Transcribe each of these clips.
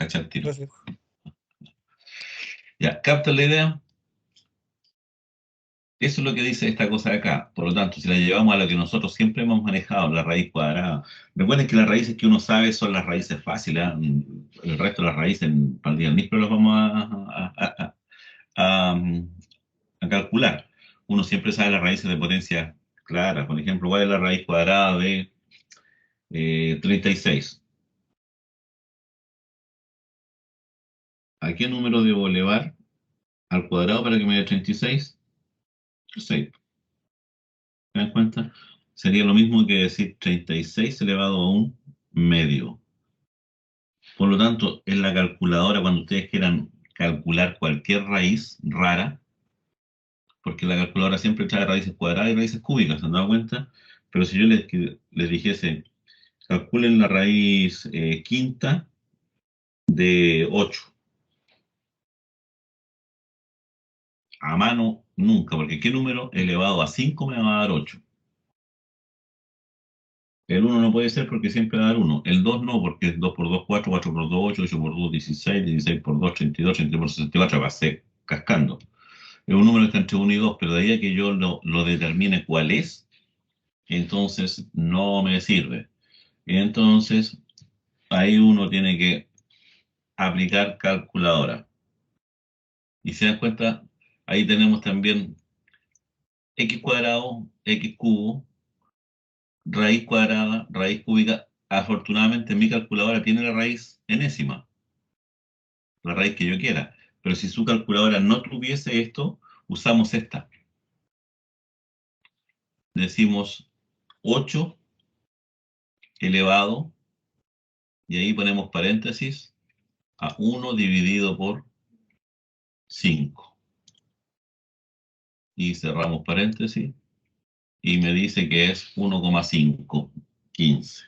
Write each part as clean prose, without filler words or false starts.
Cacha el tiro. Gracias. Ya, ¿captas la idea? Eso es lo que dice esta cosa de acá. Por lo tanto, si la llevamos a lo que nosotros siempre hemos manejado, la raíz cuadrada. Recuerden que las raíces que uno sabe son las raíces fáciles. El resto de las raíces para el día del NISP los vamos a calcular. Uno siempre sabe las raíces de potencia clara. Por ejemplo, ¿cuál es la raíz cuadrada de 36? ¿A qué número debo elevar al cuadrado para que me dé 36? 6. ¿Se dan cuenta? Sería lo mismo que decir 36 elevado a un medio. Por lo tanto, en la calculadora, cuando ustedes quieran calcular cualquier raíz rara, porque la calculadora siempre trae raíces cuadradas y raíces cúbicas, ¿se han dado cuenta? Pero si yo les dijese, calculen la raíz quinta de 8. A mano, nunca, porque ¿qué número elevado a 5 me va a dar 8? El 1 no puede ser porque siempre va a dar 1. El 2 no, porque es 2 por 2, 4, 4 por 2, 8, 8 por 2, 16, 16 por 2, 32, 32 por 64, va a ser cascando. Es un número que está entre 1 y 2, pero de ahí a que yo lo determine cuál es, entonces no me sirve. Entonces, ahí uno tiene que aplicar calculadora. Y se dan cuenta, ahí tenemos también x cuadrado, x cubo, raíz cuadrada, raíz cúbica. Afortunadamente mi calculadora tiene la raíz enésima, la raíz que yo quiera. Pero si su calculadora no tuviese esto, usamos esta. Decimos 8 elevado, y ahí ponemos paréntesis, a 1 dividido por 5. Y cerramos paréntesis, y me dice que es 1,515.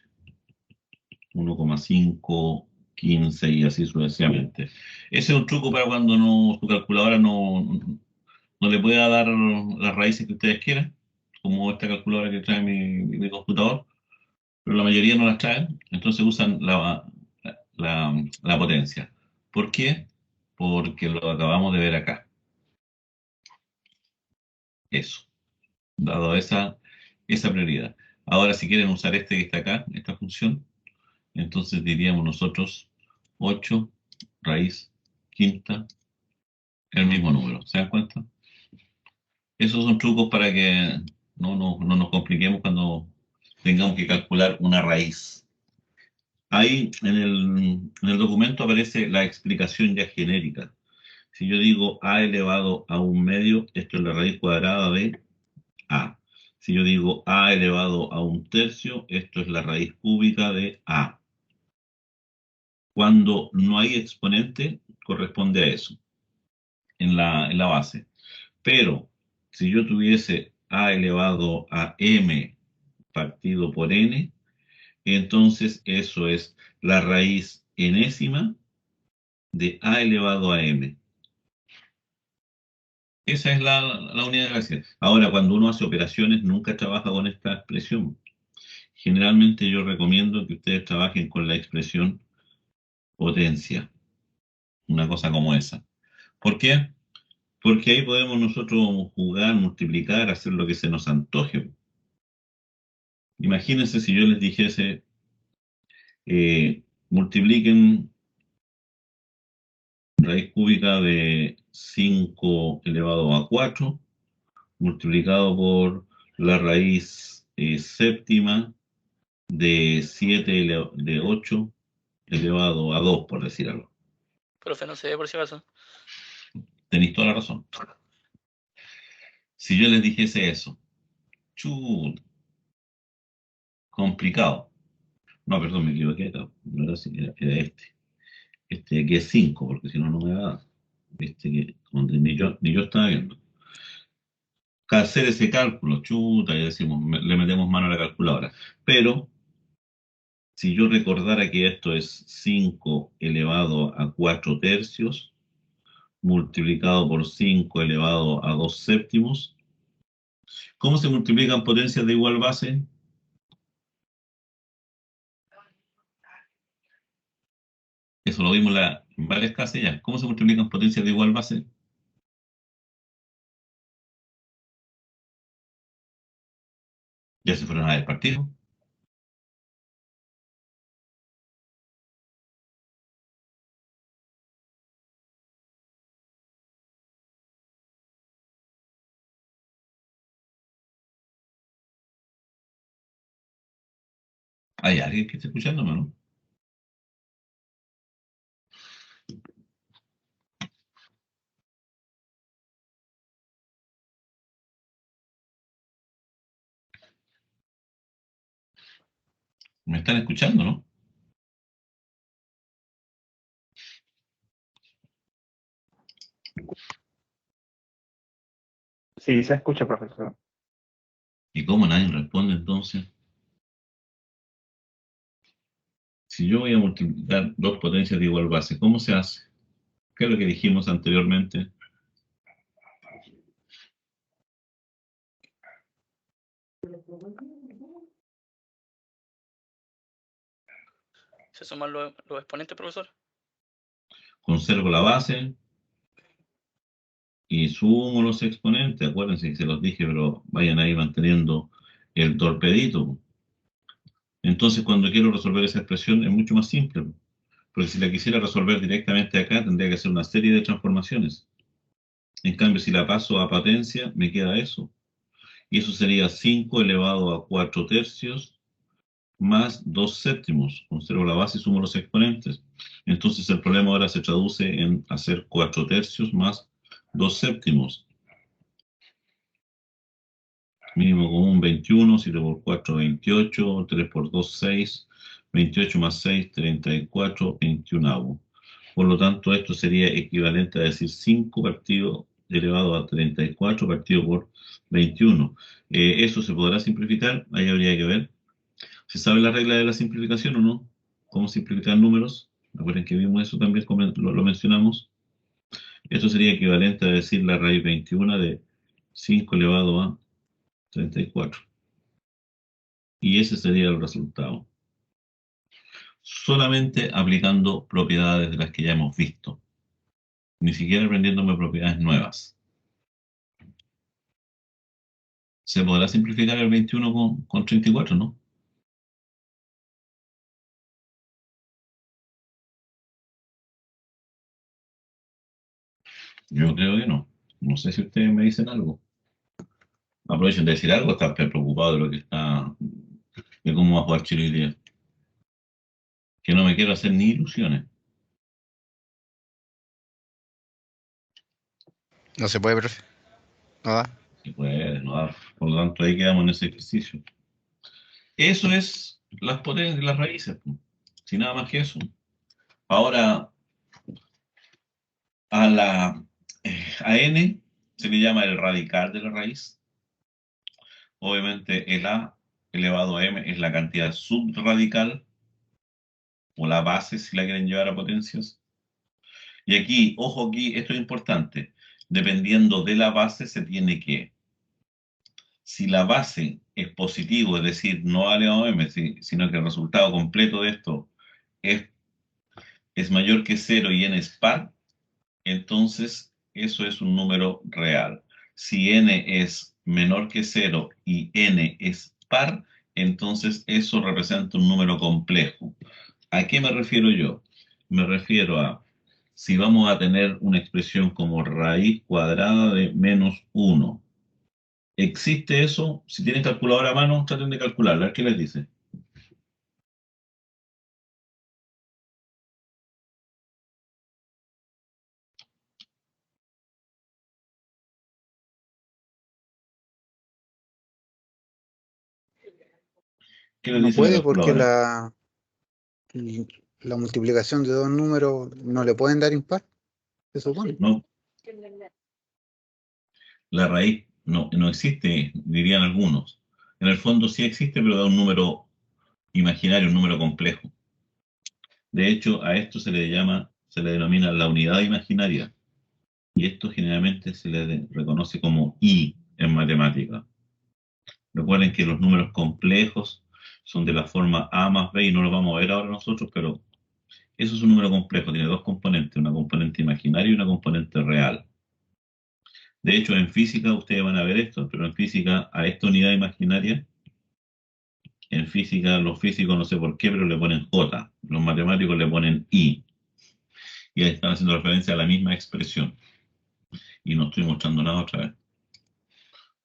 1,515 y así sucesivamente. Ese es un truco para cuando su calculadora no le pueda dar las raíces que ustedes quieran, como esta calculadora que trae mi computador, pero la mayoría no las traen, entonces usan la potencia. ¿Por qué? Porque lo acabamos de ver acá. Eso, dado esa prioridad. Ahora, si quieren usar este que está acá, esta función, entonces diríamos nosotros 8 raíz quinta, el mismo número. ¿Se dan cuenta? Esos son trucos para que no nos compliquemos cuando tengamos que calcular una raíz. Ahí en el documento aparece la explicación ya genérica. Si yo digo a elevado a un medio, esto es la raíz cuadrada de a. Si yo digo a elevado a un tercio, esto es la raíz cúbica de a. Cuando no hay exponente, corresponde a eso, en la base. Pero si yo tuviese a elevado a m partido por n, entonces eso es la raíz enésima de a elevado a m. Esa es la unidad de gracia. Ahora, cuando uno hace operaciones, nunca trabaja con esta expresión. Generalmente yo recomiendo que ustedes trabajen con la expresión potencia, una cosa como esa. ¿Por qué? Porque ahí podemos nosotros jugar, multiplicar, hacer lo que se nos antoje. Imagínense si yo les dijese, multipliquen raíz cúbica de 5 elevado a 4, multiplicado por la raíz séptima de 7 de 8 elevado a 2, por decir algo. Profe, no sé, por si acaso. Tenéis toda la razón. Si yo les dijese eso, complicado. No, perdón, me equivoqué. No era así, era este. Este aquí es 5, porque si no, no me va a dar. Este que donde ni yo estaba viendo. Hacer ese cálculo, chuta, y decimos, le metemos mano a la calculadora. Pero si yo recordara que esto es 5 elevado a 4 tercios, multiplicado por 5 elevado a 2 séptimos, ¿cómo se multiplican potencias de igual base? Eso lo vimos en varias clases ya. ¿Cómo se multiplican potencias de igual base? Ya se fueron a ver partido. ¿Hay alguien que esté escuchándome, no? ¿Me están escuchando, no? Sí, se escucha, profesor. ¿Y cómo nadie responde entonces? Si yo voy a multiplicar dos potencias de igual base, ¿cómo se hace? ¿Qué es lo que dijimos anteriormente? ¿Se suman los exponentes, profesor? Conservo la base y sumo los exponentes. Acuérdense que se los dije, pero vayan ahí manteniendo el torpedito. Entonces, cuando quiero resolver esa expresión es mucho más simple. Porque si la quisiera resolver directamente acá, tendría que hacer una serie de transformaciones. En cambio, si la paso a potencia, me queda eso. Y eso sería 5 elevado a 4 tercios más 2 séptimos. Conservo la base y sumo los exponentes. Entonces el problema ahora se traduce en hacer 4 tercios más 2 séptimos. Mínimo común 21, 7 por 4, 28, 3 por 2, 6, 28 más 6, 34, 21. Por lo tanto, esto sería equivalente a decir 5 partido elevado a 34 partido por 21. ¿Eso se podrá simplificar? Ahí habría que ver. ¿Se sabe la regla de la simplificación o no? ¿Cómo simplificar números? Recuerden que vimos eso también, como lo mencionamos. Esto sería equivalente a decir la raíz 21 de 5 elevado a 34. Y ese sería el resultado. Solamente aplicando propiedades de las que ya hemos visto. Ni siquiera aprendiéndome propiedades nuevas. ¿Se podrá simplificar el 21 con 34, no? Yo creo que no. No sé si ustedes me dicen algo. Aprovechen de decir algo, están preocupados de lo que está, de cómo va a jugar Chile hoy día. Que no me quiero hacer ni ilusiones. No se puede, profe. No da. Y pues, no, por lo tanto, ahí quedamos en ese ejercicio. Eso es las potencias y las raíces, pues. Sin nada más que eso. Ahora, a n se le llama el radical de la raíz. Obviamente, el a elevado a m es la cantidad subradical, o la base, si la quieren llevar a potencias. Y aquí, ojo aquí, esto es importante. Dependiendo de la base, se tiene que, si la base es positivo, es decir, no a elevado a m, sino que el resultado completo de esto es mayor que 0 y n es par, entonces eso es un número real. Si n es menor que 0 y n es par, entonces eso representa un número complejo. ¿A qué me refiero yo? Me refiero a si vamos a tener una expresión como raíz cuadrada de menos 1. ¿Existe eso? Si tienen calculadora a mano, traten de calcularla. ¿Qué les dice? ¿Qué les No dice la puede porque calculadora? la multiplicación de dos números no le pueden dar impar, se supone. No, la raíz no existe, dirían algunos. En el fondo sí existe, pero da un número imaginario, un número complejo. De hecho, a esto se le denomina la unidad imaginaria. Y esto generalmente se le reconoce como I en matemática. Recuerden que los números complejos son de la forma A más B, y no lo vamos a ver ahora nosotros, pero Eso es un número complejo, tiene dos componentes, una componente imaginaria y una componente real. De hecho, en física ustedes van a ver esto, pero en física a esta unidad imaginaria, en física los físicos no sé por qué, pero le ponen J, los matemáticos le ponen I, y ahí están haciendo referencia a la misma expresión. Y no estoy mostrando nada otra vez.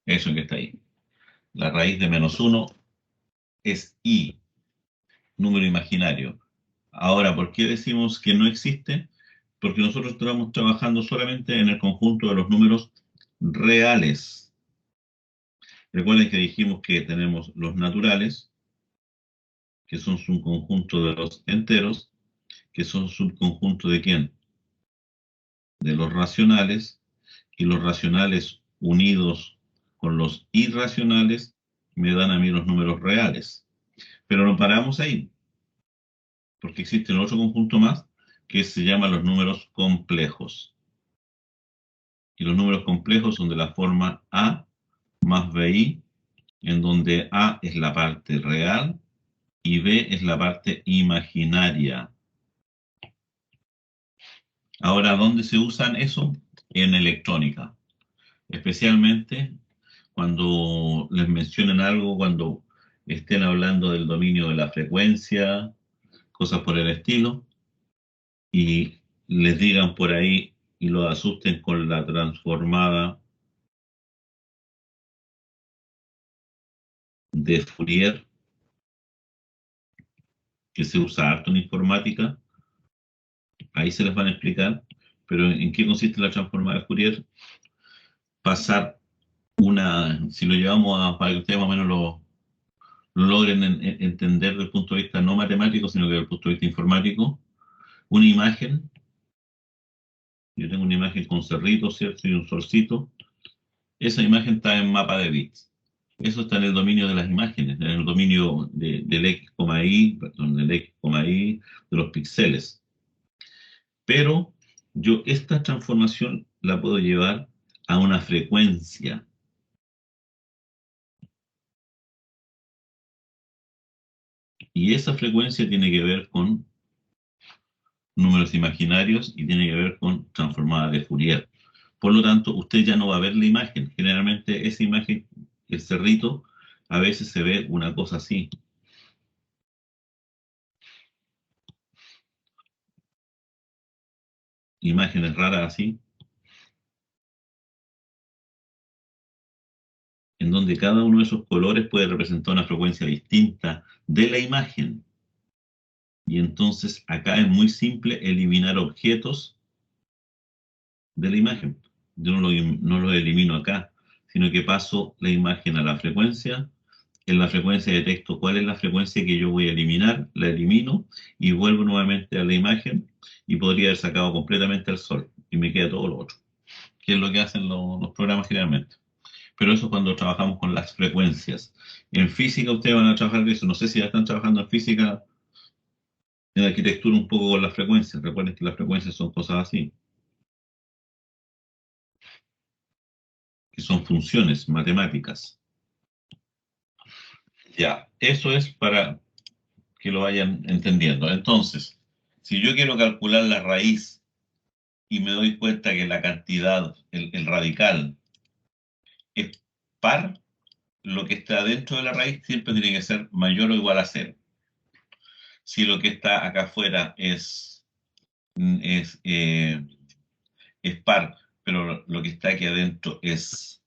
Eso que está ahí. La raíz de -1 es I, número imaginario. Ahora, ¿por qué decimos que no existe? Porque nosotros estamos trabajando solamente en el conjunto de los números reales. Recuerden que dijimos que tenemos los naturales, que son subconjunto de los enteros, que son subconjunto de ¿quién? De los racionales, y los racionales unidos con los irracionales me dan a mí los números reales. Pero no paramos ahí, porque existe otro conjunto más que se llama los números complejos. Y los números complejos son de la forma A más BI, en donde A es la parte real y B es la parte imaginaria. Ahora, ¿dónde se usan eso? En electrónica. Especialmente cuando les mencionen algo, cuando estén hablando del dominio de la frecuencia, cosas por el estilo, y les digan por ahí y lo asusten con la transformada de Fourier, que se usa harto en informática, ahí se les van a explicar, pero ¿en qué consiste la transformada de Fourier? Pasar si lo llevamos para que ustedes más o menos lo logren entender desde el punto de vista no matemático, sino que desde el punto de vista informático, una imagen, yo tengo una imagen con cerritos, ¿cierto? Y un solcito, esa imagen está en mapa de bits. Eso está en el dominio de las imágenes, en el dominio del X, Y, perdón, del X, Y, de los píxeles. Pero yo esta transformación la puedo llevar a una frecuencia. Y esa frecuencia tiene que ver con números imaginarios y tiene que ver con transformada de Fourier. Por lo tanto, usted ya no va a ver la imagen. Generalmente esa imagen, el cerrito, a veces se ve una cosa así. Imágenes raras así, en donde cada uno de esos colores puede representar una frecuencia distinta de la imagen. Y entonces acá es muy simple eliminar objetos de la imagen. Yo no lo elimino acá, sino que paso la imagen a la frecuencia. En la frecuencia detecto cuál es la frecuencia que yo voy a eliminar, la elimino y vuelvo nuevamente a la imagen y podría haber sacado completamente el sol y me queda todo lo otro, que es lo que hacen los programas generalmente. Pero eso es cuando trabajamos con las frecuencias. En física ustedes van a trabajar de eso. No sé si ya están trabajando en física, en arquitectura un poco con las frecuencias. Recuerden que las frecuencias son cosas así, que son funciones matemáticas. Ya, eso es para que lo vayan entendiendo. Entonces, si yo quiero calcular la raíz y me doy cuenta que la cantidad, el radical, es par, lo que está dentro de la raíz siempre tiene que ser mayor o igual a cero. Si lo que está acá afuera es par, pero lo que está aquí adentro es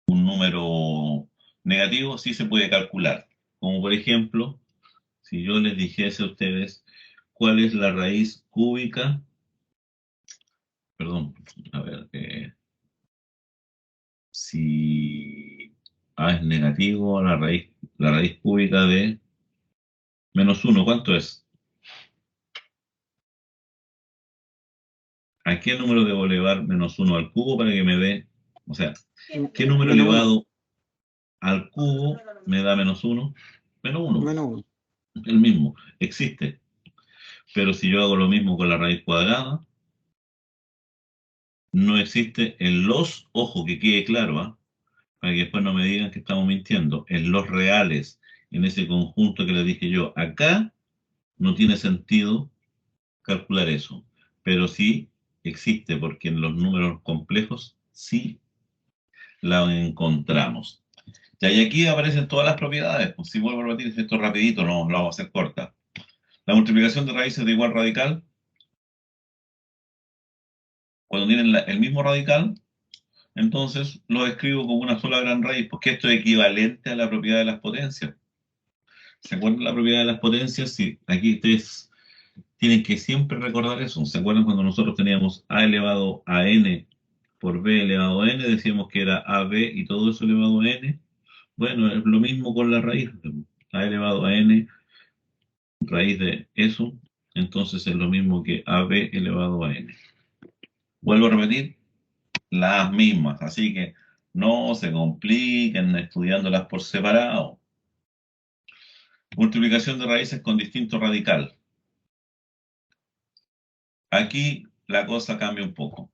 un número negativo, sí se puede calcular. Como por ejemplo, si yo les dijese a ustedes cuál es la raíz cúbica, perdón, a ver, si A es negativo, la raíz cúbica de -1, ¿cuánto es? ¿A qué número debo elevar -1 al cubo para que me dé? O sea, ¿qué número Menos uno. elevado al cubo me da -1? -1, Menos uno. el mismo, existe. Pero si yo hago lo mismo con la raíz cuadrada, no existe en los, ojo, que quede claro, ¿ah? Para que después no me digan que estamos mintiendo, en los reales, en ese conjunto que les dije yo, acá no tiene sentido calcular eso, pero sí existe porque en los números complejos sí la encontramos. Ya, y aquí aparecen todas las propiedades. Pues si vuelvo a repetir esto rapidito, no lo vamos a hacer corta. La multiplicación de raíces de igual radical, cuando tienen el mismo radical, entonces lo escribo como una sola gran raíz, porque esto es equivalente a la propiedad de las potencias. ¿Se acuerdan la propiedad de las potencias? Sí, aquí ustedes tienen que siempre recordar eso. ¿Se acuerdan cuando nosotros teníamos a elevado a n por b elevado a n? Decíamos que era ab y todo eso elevado a n. Bueno, es lo mismo con la raíz. A elevado a n, raíz de eso, entonces es lo mismo que ab elevado a n. Vuelvo a repetir, las mismas. Así que no se compliquen estudiándolas por separado. Multiplicación de raíces con distinto radical. Aquí la cosa cambia un poco.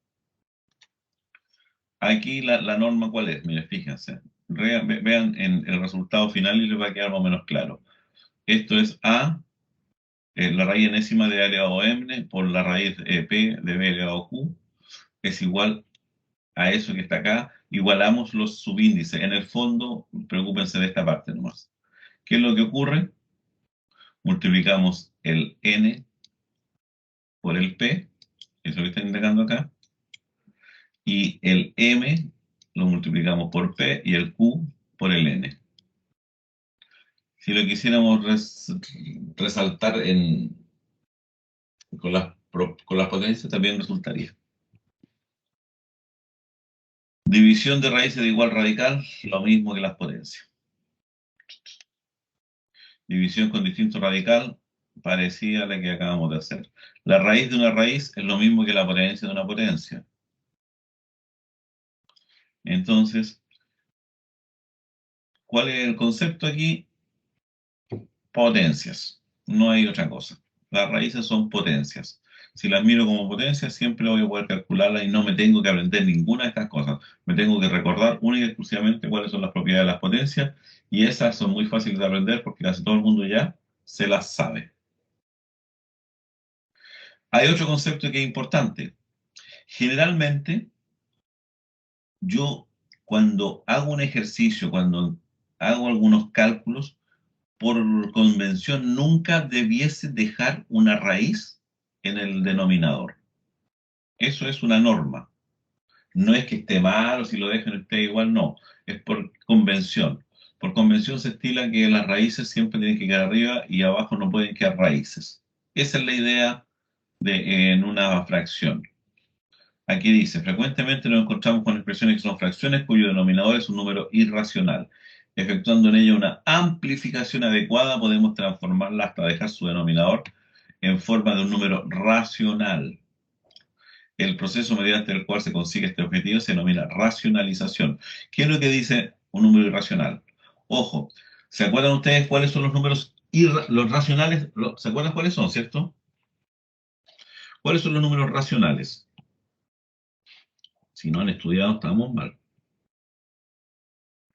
Aquí la norma, ¿cuál es? Miren, fíjense. Vean en el resultado final y les va a quedar más o menos claro. Esto es A, la raíz enésima de A elevado a m por la raíz P de B elevado a Q es igual a eso que está acá. Igualamos los subíndices. En el fondo, preocúpense de esta parte nomás. ¿Qué es lo que ocurre? Multiplicamos el N por el P, eso que está indicando acá, y el M lo multiplicamos por P y el Q por el N. Si lo quisiéramos resaltar con las potencias, también resultaría. División de raíces de igual radical, lo mismo que las potencias. División con distinto radical, parecida a la que acabamos de hacer. La raíz de una raíz es lo mismo que la potencia de una potencia. Entonces, ¿cuál es el concepto aquí? Potencias. No hay otra cosa. Las raíces son potencias. Si las miro como potencias, siempre voy a poder calcularlas y no me tengo que aprender ninguna de estas cosas. Me tengo que recordar única y exclusivamente cuáles son las propiedades de las potencias y esas son muy fáciles de aprender porque casi todo el mundo ya se las sabe. Hay otro concepto que es importante. Generalmente, yo cuando hago un ejercicio, cuando hago algunos cálculos, por convención nunca debiese dejar una raíz en el denominador. Eso es una norma. No es que esté mal o si lo dejan esté igual, no. Es por convención. Por convención se estila que las raíces siempre tienen que quedar arriba y abajo no pueden quedar raíces. Esa es la idea en una fracción. Aquí dice, frecuentemente nos encontramos con expresiones que son fracciones cuyo denominador es un número irracional. Efectuando en ella una amplificación adecuada, podemos transformarla hasta dejar su denominador en forma de un número racional. El proceso mediante el cual se consigue este objetivo se denomina racionalización. ¿Qué es lo que dice un número irracional? Ojo, ¿se acuerdan ustedes cuáles son los números los racionales? ¿Se acuerdan cuáles son, cierto? ¿Cuáles son los números racionales? Si no han estudiado, estamos mal.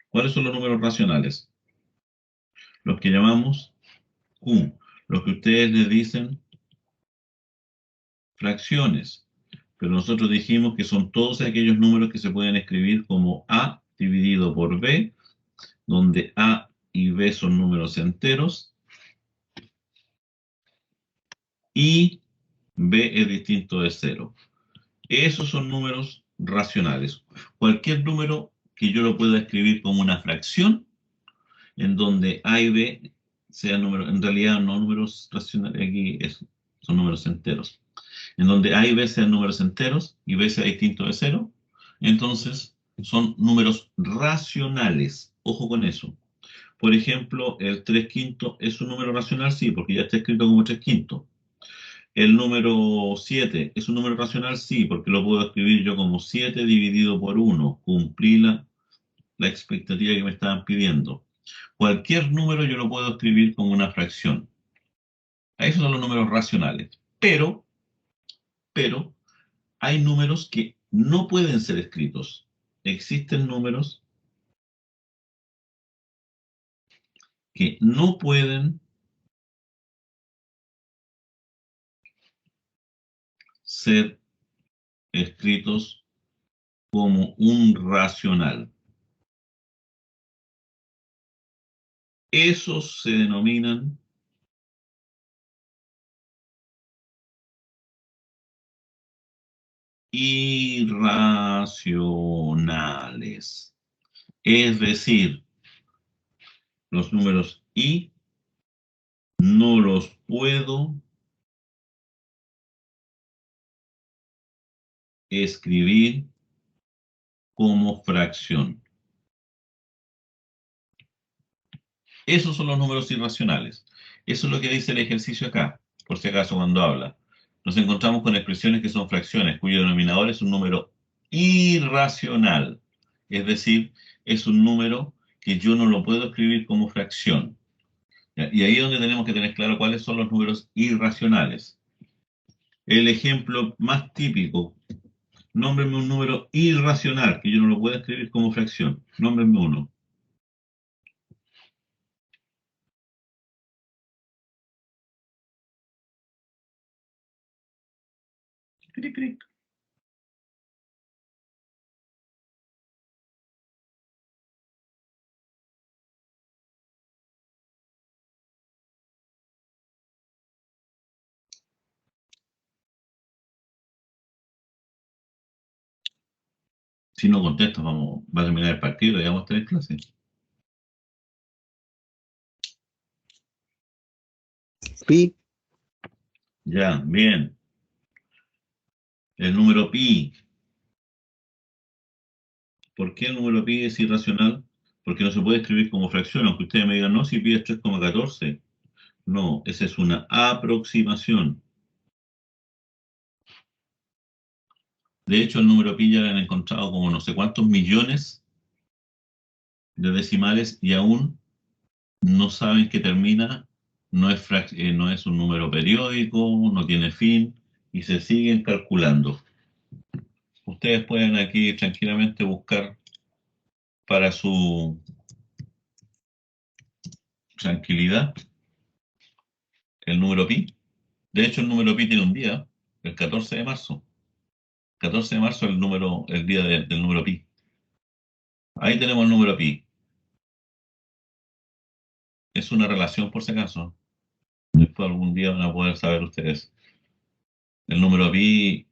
¿Cuáles son los números racionales? Los que llamamos Q, los que ustedes les dicen fracciones. Pero nosotros dijimos que son todos aquellos números que se pueden escribir como A dividido por B, donde A y B son números enteros y B es distinto de 0. Esos son números racionales. Cualquier número que yo lo pueda escribir como una fracción, en donde A y B sean números, en realidad no números racionales, aquí son números enteros, en donde A y B sean números enteros y B sea distinto de 0, entonces son números racionales. Ojo con eso. Por ejemplo, el 3 quintos es un número racional, sí, porque ya está escrito como 3 quintos. El número 7 es un número racional, sí, porque lo puedo escribir yo como 7 dividido por 1. Cumplí la expectativa que me estaban pidiendo. Cualquier número yo lo puedo escribir como una fracción. Esos son los números racionales. Pero hay números que no pueden ser escritos. Existen números que no pueden ser escritos como un racional. Esos se denominan irracionales. Es decir, los números i no los puedo escribir como fracción. Esos son los números irracionales. Eso es lo que dice el ejercicio acá, por si acaso cuando habla. Nos encontramos con expresiones que son fracciones, cuyo denominador es un número irracional. Es decir, es un número que yo no lo puedo escribir como fracción. ¿Ya? Y ahí es donde tenemos que tener claro cuáles son los números irracionales. El ejemplo más típico: nómbreme un número irracional que yo no lo pueda escribir como fracción. Nómbreme uno. Cric, cric. Si no contestas, va a terminar el partido y vamos a estar en clase. Pi, Ya, bien. El número pi. ¿Por qué el número pi es irracional? Porque no se puede escribir como fracción, aunque ustedes me digan, no, si pi es 3,14. No, esa es una aproximación. De hecho, el número pi ya lo han encontrado como no sé cuántos millones de decimales y aún no saben que termina, no es un número periódico, no tiene fin y se siguen calculando. Ustedes pueden aquí tranquilamente buscar para su tranquilidad el número pi. De hecho, el número pi tiene un día, el 14 de marzo. 14 de marzo es el día del número pi. Ahí tenemos el número pi. Es una relación por si acaso. Después algún día van a poder saber ustedes. El número pi,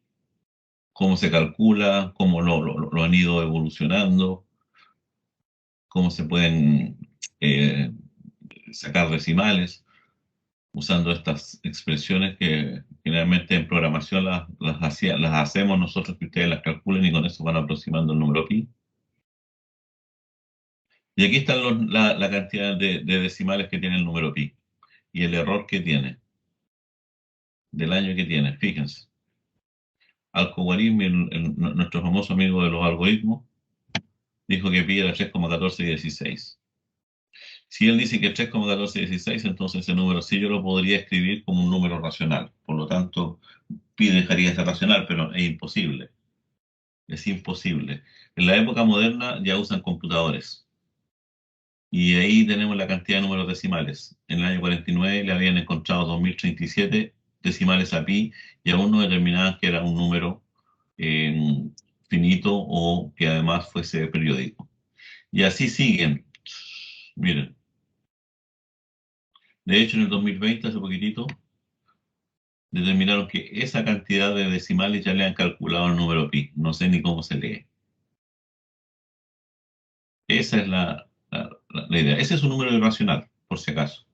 cómo se calcula, cómo lo han ido evolucionando, cómo se pueden eh, sacar decimales usando estas expresiones que generalmente en programación las hacemos nosotros, que ustedes las calculen y con eso van aproximando el número pi. Y aquí están la cantidad de decimales que tiene el número pi y el error que tiene, del año que tiene. Fíjense, Al-Khwarizmi, nuestro famoso amigo de los algoritmos, dijo que pi era 3,1416. Si él dice que 3,1416, entonces ese número sí yo lo podría escribir como un número racional. Por lo tanto, pi dejaría de ser racional, pero es imposible. Es imposible. En la época moderna ya usan computadores. Y ahí tenemos la cantidad de números decimales. En el año 49 le habían encontrado 2037 decimales a pi y aún no determinaban que era un número eh, finito o que además fuese periódico. Y así siguen. Miren, de hecho en el 2020, hace poquitito, determinaron que esa cantidad de decimales ya le han calculado el número pi. No sé ni cómo se lee. Esa es la idea. Ese es un número irracional, por si acaso.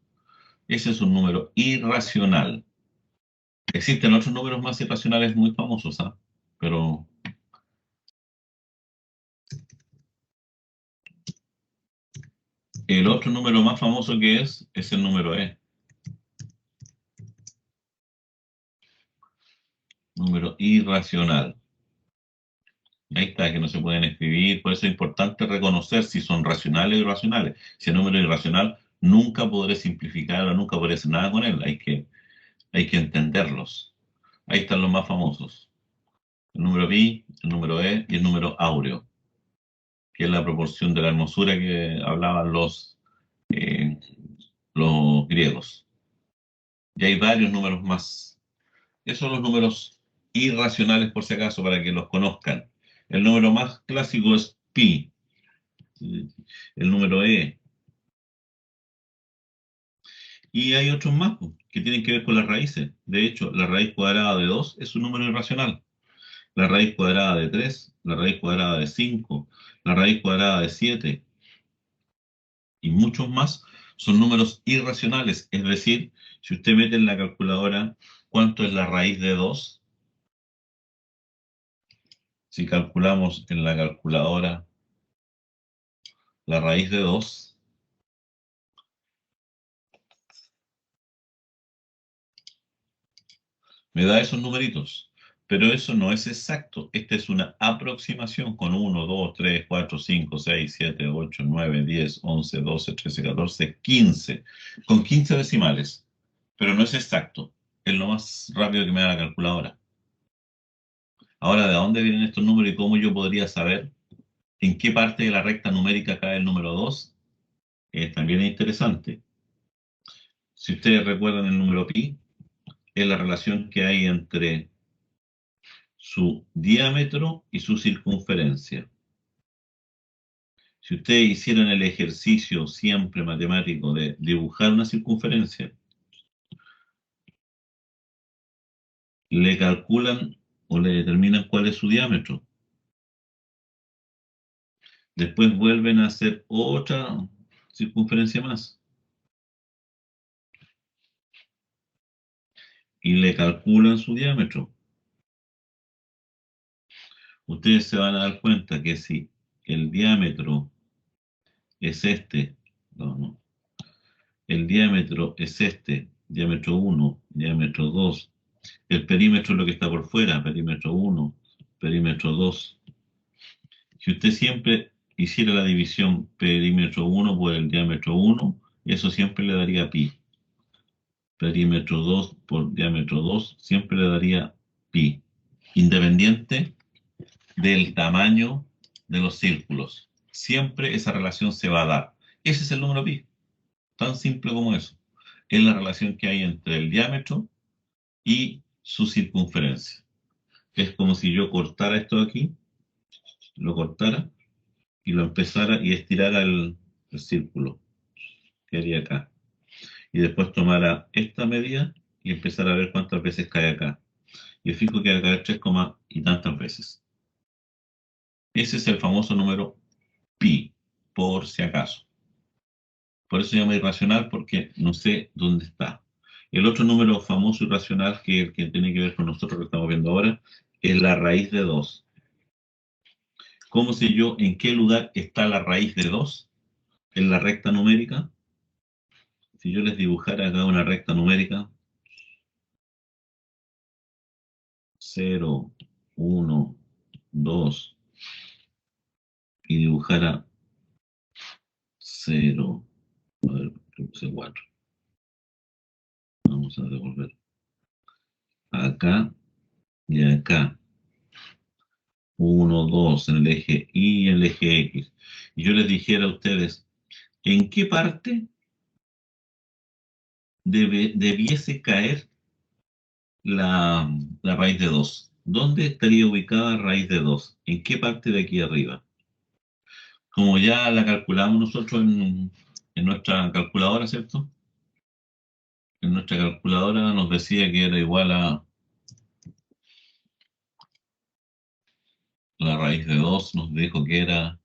Ese es un número irracional. Existen otros números más irracionales muy famosos, ¿ah? Pero el otro número más famoso que es el número e. Número irracional. Ahí está, que no se pueden escribir. Por eso es importante reconocer si son racionales o irracionales. Si el número es irracional, nunca podré simplificar o nunca podré hacer nada con él. Hay que entenderlos. Ahí están los más famosos. El número pi, el número e y el número áureo, que es la proporción de la hermosura que hablaban eh, los griegos. Y hay varios números más. Esos son los números irracionales, por si acaso, para que los conozcan. El número más clásico es pi. El número e. Y hay otros más pues, que tienen que ver con las raíces. De hecho, la raíz cuadrada de 2 es un número irracional. La raíz cuadrada de 3, la raíz cuadrada de 5, la raíz cuadrada de 7 y muchos más son números irracionales. Es decir, si usted mete en la calculadora cuánto es la raíz de 2, si calculamos en la calculadora la raíz de 2, me da esos numeritos. Pero eso no es exacto. Esta es una aproximación con 1, 2, 3, 4, 5, 6, 7, 8, 9, 10, 11, 12, 13, 14, 15. Con 15 decimales. Pero no es exacto. Es lo más rápido que me da la calculadora. Ahora, ¿de dónde vienen estos números y cómo yo podría saber en qué parte de la recta numérica cae el número 2? También es interesante. Si ustedes recuerdan el número pi, es la relación que hay entre su diámetro y su circunferencia. Si ustedes hicieran el ejercicio siempre matemático de dibujar una circunferencia, le calculan o le determinan cuál es su diámetro. Después vuelven a hacer otra circunferencia más. Y le calculan su diámetro. Ustedes se van a dar cuenta que si el diámetro es este, el diámetro es este, diámetro 1, diámetro 2, el perímetro es lo que está por fuera, perímetro 1, perímetro 2. Si usted siempre hiciera la división perímetro 1 por el diámetro 1, eso siempre le daría pi. Perímetro 2 por diámetro 2 siempre le daría pi, independiente del tamaño de los círculos. Siempre esa relación se va a dar. Ese es el número pi, tan simple como eso. Es la relación que hay entre el diámetro y su circunferencia. Es como si yo cortara esto de aquí, lo cortara y lo empezara y estirara el círculo que haría acá. Y después tomara esta medida y empezara a ver cuántas veces cae acá. Y fijo que va a caer 3, y tantas veces. Ese es el famoso número pi, por si acaso. Por eso se llama irracional, porque no sé dónde está. El otro número famoso irracional que tiene que ver con nosotros que estamos viendo ahora es la raíz de 2. ¿Cómo sé yo en qué lugar está la raíz de 2 en la recta numérica? Si yo les dibujara acá una recta numérica, 0, 1, 2, y dibujara 0, a ver, puse 4. Vamos a devolver. Acá y acá. 1, 2 en el eje Y y en el eje X. Y yo les dijera a ustedes, ¿en qué parte debiese caer la raíz de 2? ¿Dónde estaría ubicada la raíz de 2? ¿En qué parte de aquí arriba? Como ya la calculamos nosotros en nuestra calculadora, ¿cierto? En nuestra calculadora nos decía que era igual a la raíz de 2, nos dijo que era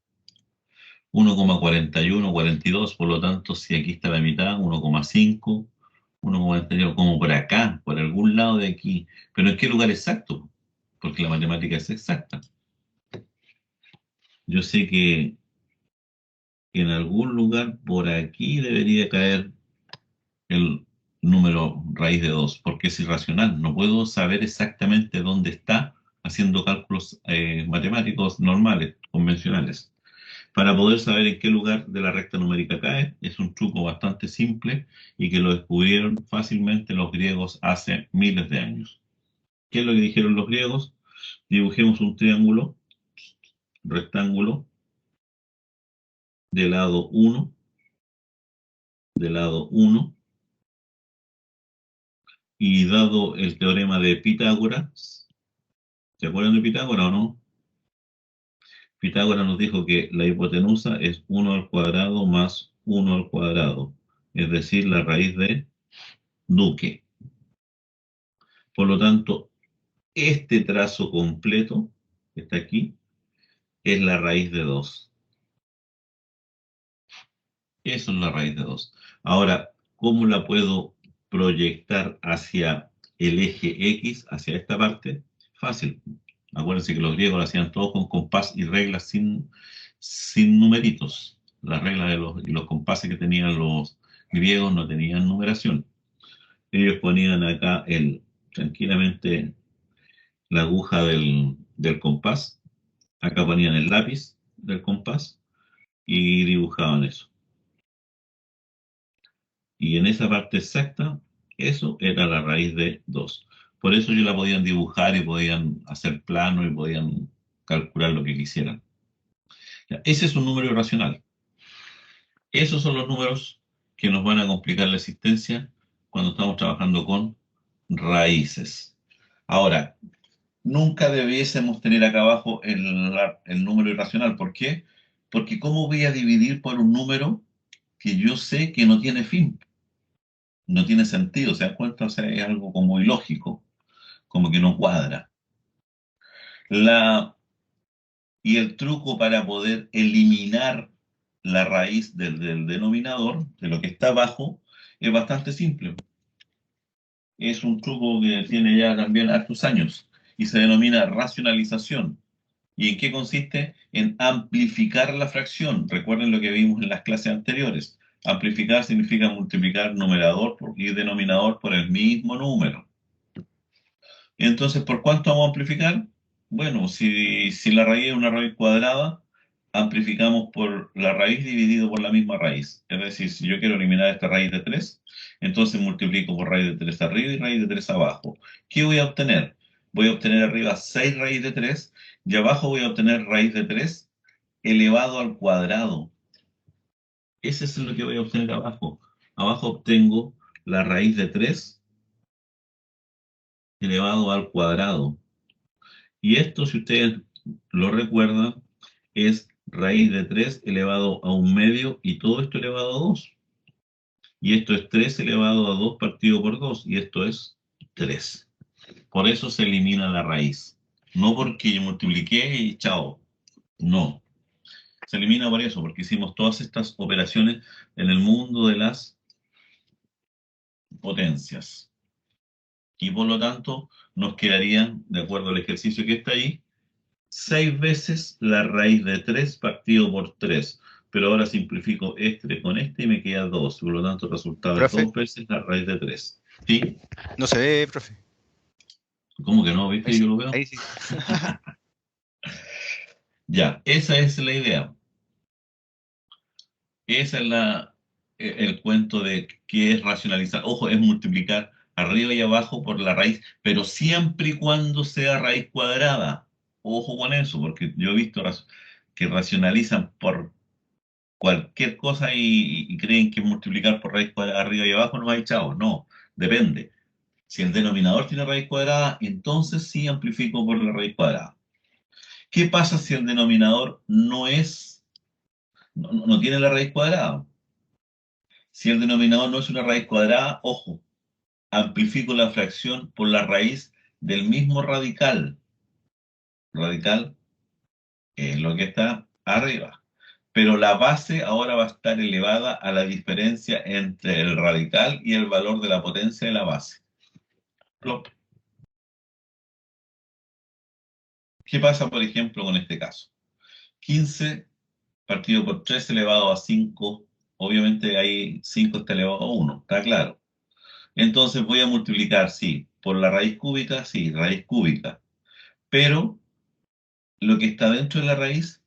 1,4142, por lo tanto, si aquí está la mitad, 1,5, 1,41, como por acá, por algún lado de aquí. Pero ¿en qué lugar exacto? Porque la matemática es exacta. Yo sé que en algún lugar por aquí debería caer el número raíz de 2, porque es irracional. No puedo saber exactamente dónde está haciendo cálculos matemáticos normales, convencionales. Para poder saber en qué lugar de la recta numérica cae, es un truco bastante simple y que lo descubrieron fácilmente los griegos hace miles de años. ¿Qué es lo que dijeron los griegos? Dibujemos un triángulo rectángulo de lado 1, de lado 1, y dado el teorema de Pitágoras, ¿Se acuerdan de Pitágoras o no? Pitágoras nos dijo que la hipotenusa es 1 al cuadrado más 1 al cuadrado, es decir, la raíz de duque. Por lo tanto, este trazo completo, que está aquí, es la raíz de 2. Eso es la raíz de 2. Ahora, ¿cómo la puedo proyectar hacia el eje X, hacia esta parte? Fácil. Acuérdense que los griegos lo hacían todo con compás y reglas sin numeritos. Las reglas y los compases que tenían los griegos no tenían numeración. Ellos ponían acá tranquilamente la aguja del compás. Acá ponían el lápiz del compás y dibujaban eso. Y en esa parte exacta, eso era la raíz de 2. Por eso ellos la podían dibujar y podían hacer plano y podían calcular lo que quisieran. Ya, ese es un número irracional. Esos son los números que nos van a complicar la existencia cuando estamos trabajando con raíces. Ahora, nunca debiésemos tener acá abajo el número irracional. ¿Por qué? Porque ¿cómo voy a dividir por un número que yo sé que no tiene fin? No tiene sentido, ¿se dan cuenta? O sea, es algo como ilógico, como que no cuadra. Y el truco para poder eliminar la raíz del denominador, de lo que está abajo, es bastante simple. Es un truco que tiene ya también hartos años y se denomina racionalización. ¿Y en qué consiste? En amplificar la fracción. Recuerden lo que vimos en las clases anteriores. Amplificar significa multiplicar numerador y denominador por el mismo número. Entonces, ¿por cuánto vamos a amplificar? Bueno, si la raíz es una raíz cuadrada, amplificamos por la raíz dividido por la misma raíz. Es decir, si yo quiero eliminar esta raíz de 3, entonces multiplico por raíz de 3 arriba y raíz de 3 abajo. ¿Qué voy a obtener? Voy a obtener arriba 6 raíz de 3 y abajo voy a obtener raíz de 3 elevado al cuadrado. Ese es lo que voy a obtener abajo. Abajo obtengo la raíz de 3 elevado al cuadrado. Y esto, si ustedes lo recuerdan, es raíz de 3 elevado a 1 medio y todo esto elevado a 2. Y esto es 3 elevado a 2 partido por 2 y esto es 3. Por eso se elimina la raíz. No porque yo multipliqué y chao. No. Se elimina por eso, porque hicimos todas estas operaciones en el mundo de las potencias. Y por lo tanto, nos quedarían, de acuerdo al ejercicio que está ahí, 6 veces la raíz de 3 partido por 3. Pero ahora simplifico este con este y me queda 2. Por lo tanto, el resultado es Profe. 2 veces la raíz de 3. ¿Sí? No se ve, profe. ¿Cómo que no? ¿Viste? Ahí sí, Yo lo veo. ahí sí. Ya, esa es la idea. Esa es el cuento de qué es racionalizar. Ojo, es multiplicar arriba y abajo por la raíz, pero siempre y cuando sea raíz cuadrada. Ojo con eso, porque yo he visto que racionalizan por cualquier cosa y creen que multiplicar por raíz cuadrada arriba y abajo no hay chavos. No, depende. Si el denominador tiene raíz cuadrada, entonces sí amplifico por la raíz cuadrada. ¿Qué pasa si el denominador no tiene la raíz cuadrada? Si el denominador no es una raíz cuadrada, ojo, amplifico la fracción por la raíz del mismo radical. Radical es lo que está arriba. Pero la base ahora va a estar elevada a la diferencia entre el radical y el valor de la potencia de la base. Plop. ¿Qué pasa, por ejemplo, con este caso? 15 partido por 3 elevado a 5. Obviamente ahí 5 está elevado a 1, está claro. Entonces voy a multiplicar, sí, por la raíz cúbica, sí, raíz cúbica. Pero lo que está dentro de la raíz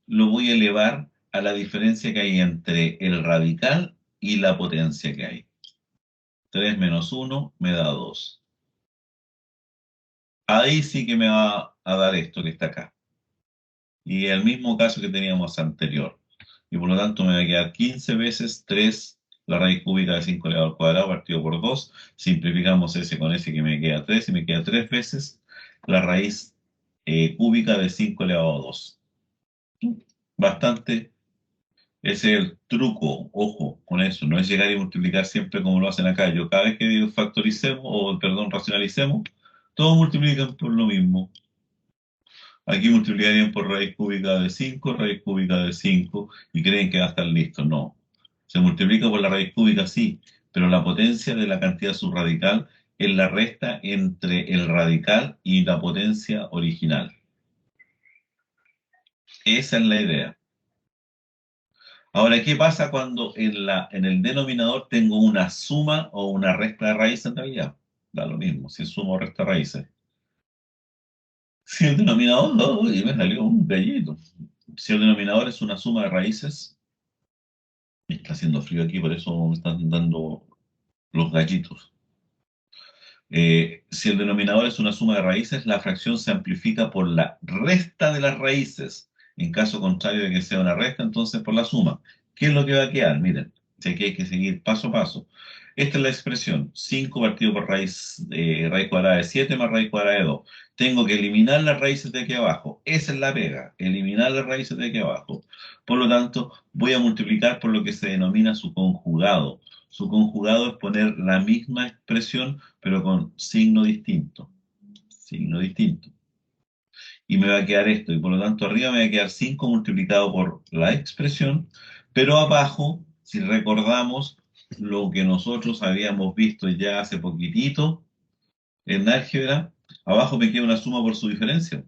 lo voy a elevar a la diferencia que hay entre el radical y la potencia que hay. 3 menos 1 me da 2. Ahí sí que me va a dar esto que está acá. Y el mismo caso que teníamos anterior. Y por lo tanto me va a quedar 15 veces 3, la raíz cúbica de 5 elevado al cuadrado partido por 2. Simplificamos ese con ese que me queda 3 y me queda 3 veces la raíz cúbica de 5 elevado a 2. Bastante. Ese es el truco, ojo con eso, no es llegar y multiplicar siempre como lo hacen acá. Yo cada vez que factoricemos, o perdón, racionalicemos, todos multiplican por lo mismo. Aquí multiplicarían por raíz cúbica de 5, raíz cúbica de 5, y creen que va a estar listo. No. Se multiplica por la raíz cúbica, sí, pero la potencia de la cantidad subradical es la resta entre el radical y la potencia original. Esa es la idea. Ahora, ¿qué pasa cuando en el denominador tengo una suma o una resta de raíces en realidad? Da lo mismo, si suma o resta raíces. Si el denominador, y me salió un gallito. Si el denominador es una suma de raíces, está haciendo frío aquí, por eso me están dando los gallitos. Si el denominador es una suma de raíces, la fracción se amplifica por la resta de las raíces. En caso contrario de que sea una resta, entonces por la suma. ¿Qué es lo que va a quedar? Miren, si aquí hay que seguir paso a paso. Esta es la expresión, 5 partido por raíz, raíz cuadrada de 7 más raíz cuadrada de 2. Tengo que eliminar las raíces de aquí abajo. Esa es la pega, eliminar las raíces de aquí abajo. Por lo tanto, voy a multiplicar por lo que se denomina su conjugado. Su conjugado es poner la misma expresión, pero con signo distinto. Signo distinto. Y me va a quedar esto, y por lo tanto arriba me va a quedar 5 multiplicado por la expresión, pero abajo, si recordamos lo que nosotros habíamos visto ya hace poquitito en álgebra, abajo me queda una suma por su diferencia.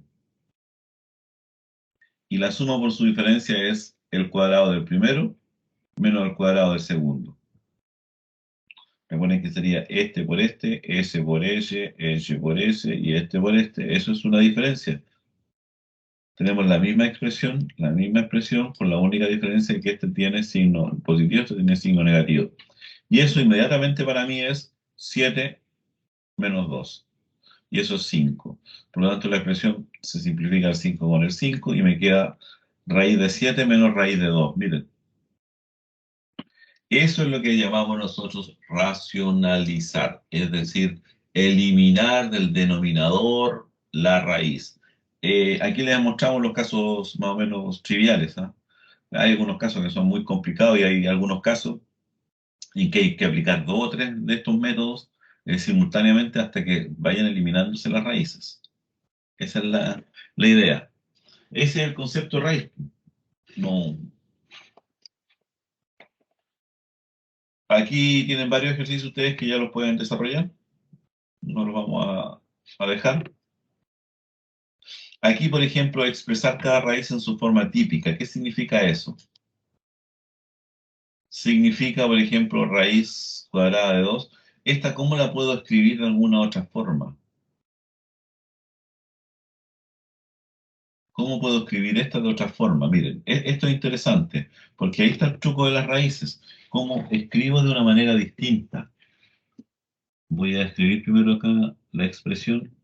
Y la suma por su diferencia es el cuadrado del primero menos el cuadrado del segundo. Me ponen que sería este por este, ese por ese por ese y este por este. Eso es una diferencia. Tenemos la misma expresión, con la única diferencia que este tiene signo positivo, este tiene signo negativo. Y eso inmediatamente para mí es 7 menos 2. Y eso es 5. Por lo tanto, la expresión se simplifica el 5 con el 5 y me queda raíz de 7 menos raíz de 2. Miren. Eso es lo que llamamos nosotros racionalizar, es decir, eliminar del denominador la raíz. Aquí les mostramos los casos más o menos triviales, ¿ah? Hay algunos casos que son muy complicados y hay algunos casos en que hay que aplicar 2 o 3 de estos métodos simultáneamente hasta que vayan eliminándose las raíces. Esa es la idea. Ese es el concepto de raíz. No. Aquí tienen varios ejercicios ustedes que ya los pueden desarrollar. No los vamos a dejar. Aquí, por ejemplo, expresar cada raíz en su forma típica. ¿Qué significa eso? Significa, por ejemplo, raíz cuadrada de 2. ¿Esta cómo la puedo escribir de alguna otra forma? ¿Cómo puedo escribir esta de otra forma? Miren, esto es interesante, porque ahí está el truco de las raíces. ¿Cómo escribo de una manera distinta? Voy a escribir primero acá la expresión.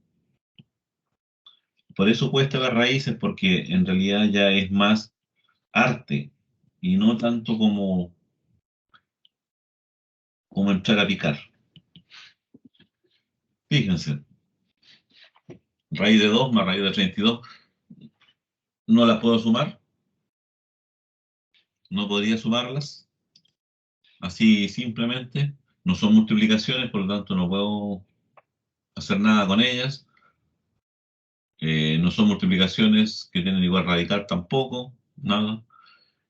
Por eso cuesta las raíces, porque en realidad ya es más arte y no tanto como entrar a picar. Fíjense, raíz de 2 más raíz de 32, no las puedo sumar, no podría sumarlas, así simplemente, no son multiplicaciones, por lo tanto no puedo hacer nada con ellas, no son multiplicaciones que tienen igual radical tampoco, nada.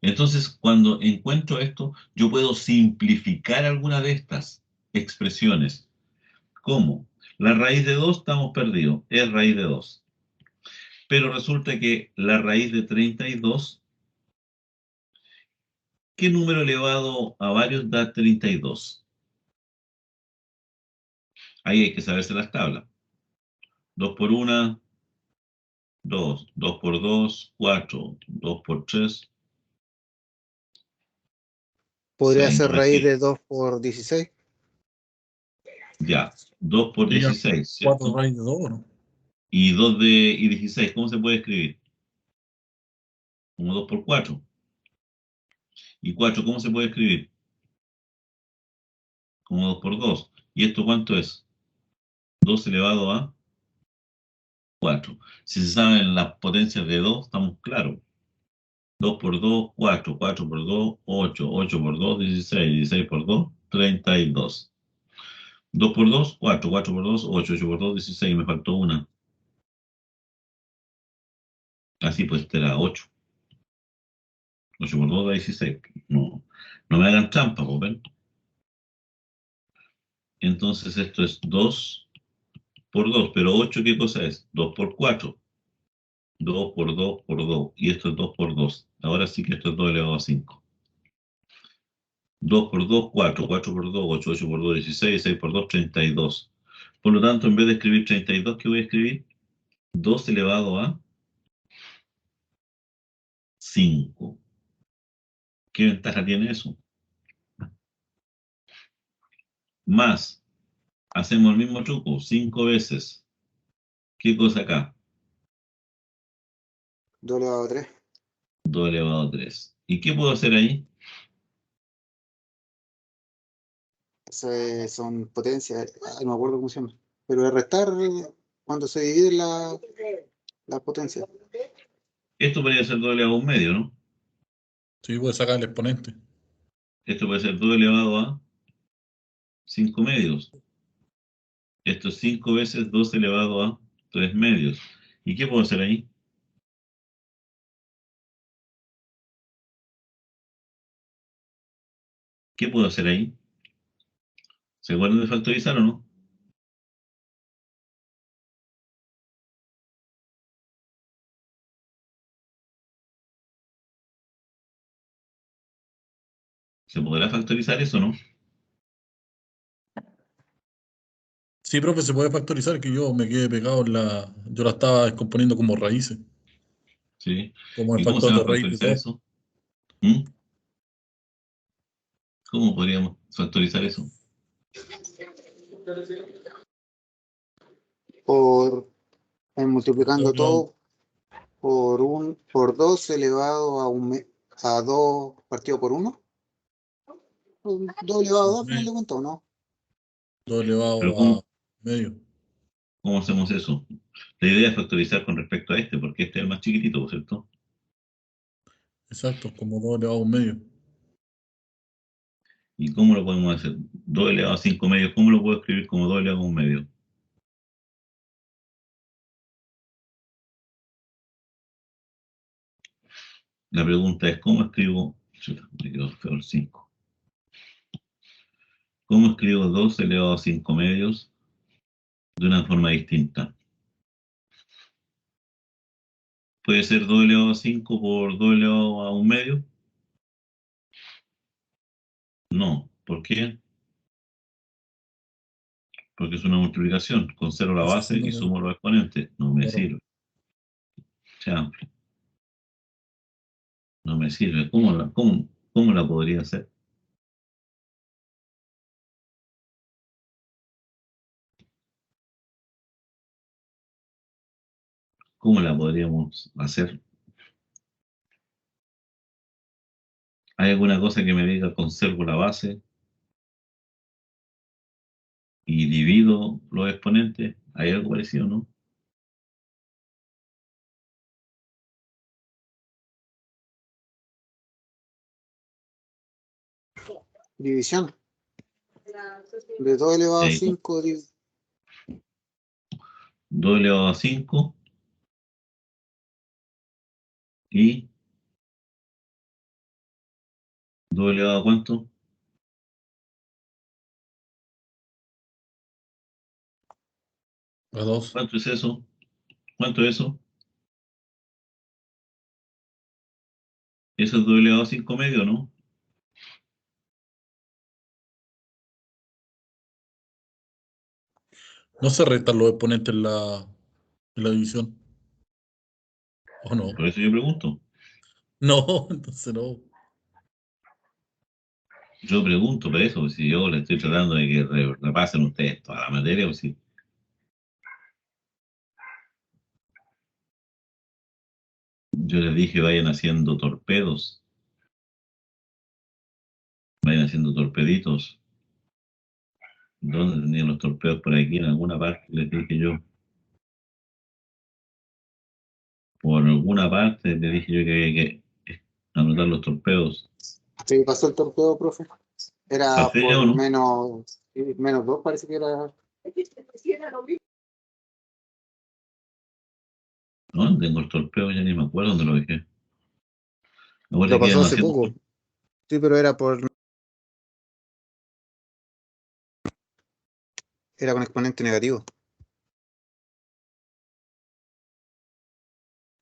Entonces, cuando encuentro esto, yo puedo simplificar alguna de estas expresiones. ¿Cómo? La raíz de 2 estamos perdidos, es raíz de 2. Pero resulta que la raíz de 32, ¿qué número elevado a varios da 32? Ahí hay que saberse las tablas. 2 por 1, 2. 2 por 2, 4. 2 por 3, Podría 6. ser No es raíz que, de 2 por 16. ya, 2 por Sería 16, 4 ¿cierto? raíz de 2, ¿no? Y 2 y 16, ¿cómo se puede escribir? Como 2 por 4. Y 4, ¿cómo se puede escribir? Como 2 por 2. ¿Y esto cuánto es? 2 elevado a 4. Si se saben las potencias de 2, estamos claros. 2 por 2, 4. 4 por 2, 8. 8 por 2, 16. 16 por 2, 32. 2 por 2, 4. 4 por 2, 8. 8 por 2, 16. Me faltó una. Así pues, este era 8. 8 por 2 da 16. No, no me hagan trampa, pues, ¿ven? Entonces esto es 2 por 2. Pero 8, ¿qué cosa es? 2 por 4. 2 por 2 por 2. Y esto es 2 por 2. Ahora sí que esto es 2 elevado a 5. 2 por 2, 4. 4 por 2, 8. 8 por 2, 16. 6 por 2, 32. Por lo tanto, en vez de escribir 32, ¿qué voy a escribir? 2 elevado a 5. ¿Qué ventaja tiene eso? Más, hacemos el mismo truco, 5 veces. ¿Qué cosa acá? 2 elevado a 3. 2 elevado a 3. ¿Y qué puedo hacer ahí? Son potencias. No me acuerdo cómo se llama. Pero es restar cuando se divide la potencia. Esto podría ser 2 elevado a un medio, ¿no? Sí, puede sacar el exponente. Esto puede ser 2 elevado a 5 medios. Esto es 5 veces 2 elevado a 3 medios. ¿Y qué puedo hacer ahí? ¿Qué puedo hacer ahí? ¿Se acuerdan de factorizar o no? ¿Se podrá factorizar eso o no? Sí, profe, se puede factorizar, que yo me quedé pegado en la. Yo la estaba descomponiendo como raíces, Sí. como el ¿Y cómo se factor va de a raíz de factorizar todo. eso? ¿Mm? ¿Cómo podríamos factorizar eso? Por multiplicando Doble todo por 2 elevado a 2 partido por 1. 2 elevado a 2 al final de cuentas, ¿o no? Pero elevado ¿cómo, a medio. cómo hacemos eso? La idea es factorizar con respecto a este, porque este es el más chiquitito, ¿cierto? Exacto, como 2 elevado a un medio. ¿Y cómo lo podemos hacer? 2 elevado a 5 medios, ¿cómo lo puedo escribir como 2 elevado a un medio? La pregunta es, ¿cómo escribo? Chuta, me quedó feo el 5. ¿Cómo escribo 2 elevado a 5 medios de una forma distinta? ¿Puede ser 2 elevado a 5 por 2 elevado a un medio? No. ¿Por qué? Porque es una multiplicación. Conservo la Eso base sí, y sumo los exponentes. No me claro. sirve. Chanfle. No me sirve. ¿Cómo la podría hacer? ¿Cómo la podríamos hacer? ¿Hay alguna cosa que me diga conservo la base y divido los exponentes? ¿Hay algo parecido, no? División. De 2 elevado a Eh, 5. 2 elevado a 5 y 2 elevado a ¿cuánto? A 2. ¿Cuánto es eso? ¿Cuánto es eso? Eso es 2 elevado a 5 medio, ¿no? No se restan los exponentes en la división. ¿O no? Por eso yo pregunto. No, entonces no. Yo pregunto por eso, si yo le estoy tratando de que repasen ustedes toda la materia, o si yo les dije vayan haciendo torpedos, vayan haciendo torpeditos. ¿Dónde tenían los torpedos? Por aquí, en alguna parte, les dije yo. Por alguna parte le dije yo que había que anotar los torpedos. Sí, pasó el torpeo, profe. Era ¿Pasé ya o por no? menos 2, parece que era. No, tengo el torpeo, ya ni me acuerdo dónde lo dejé. Me acuerdo Lo que pasó íbamos hace haciendo. poco. Sí, pero era con exponente negativo.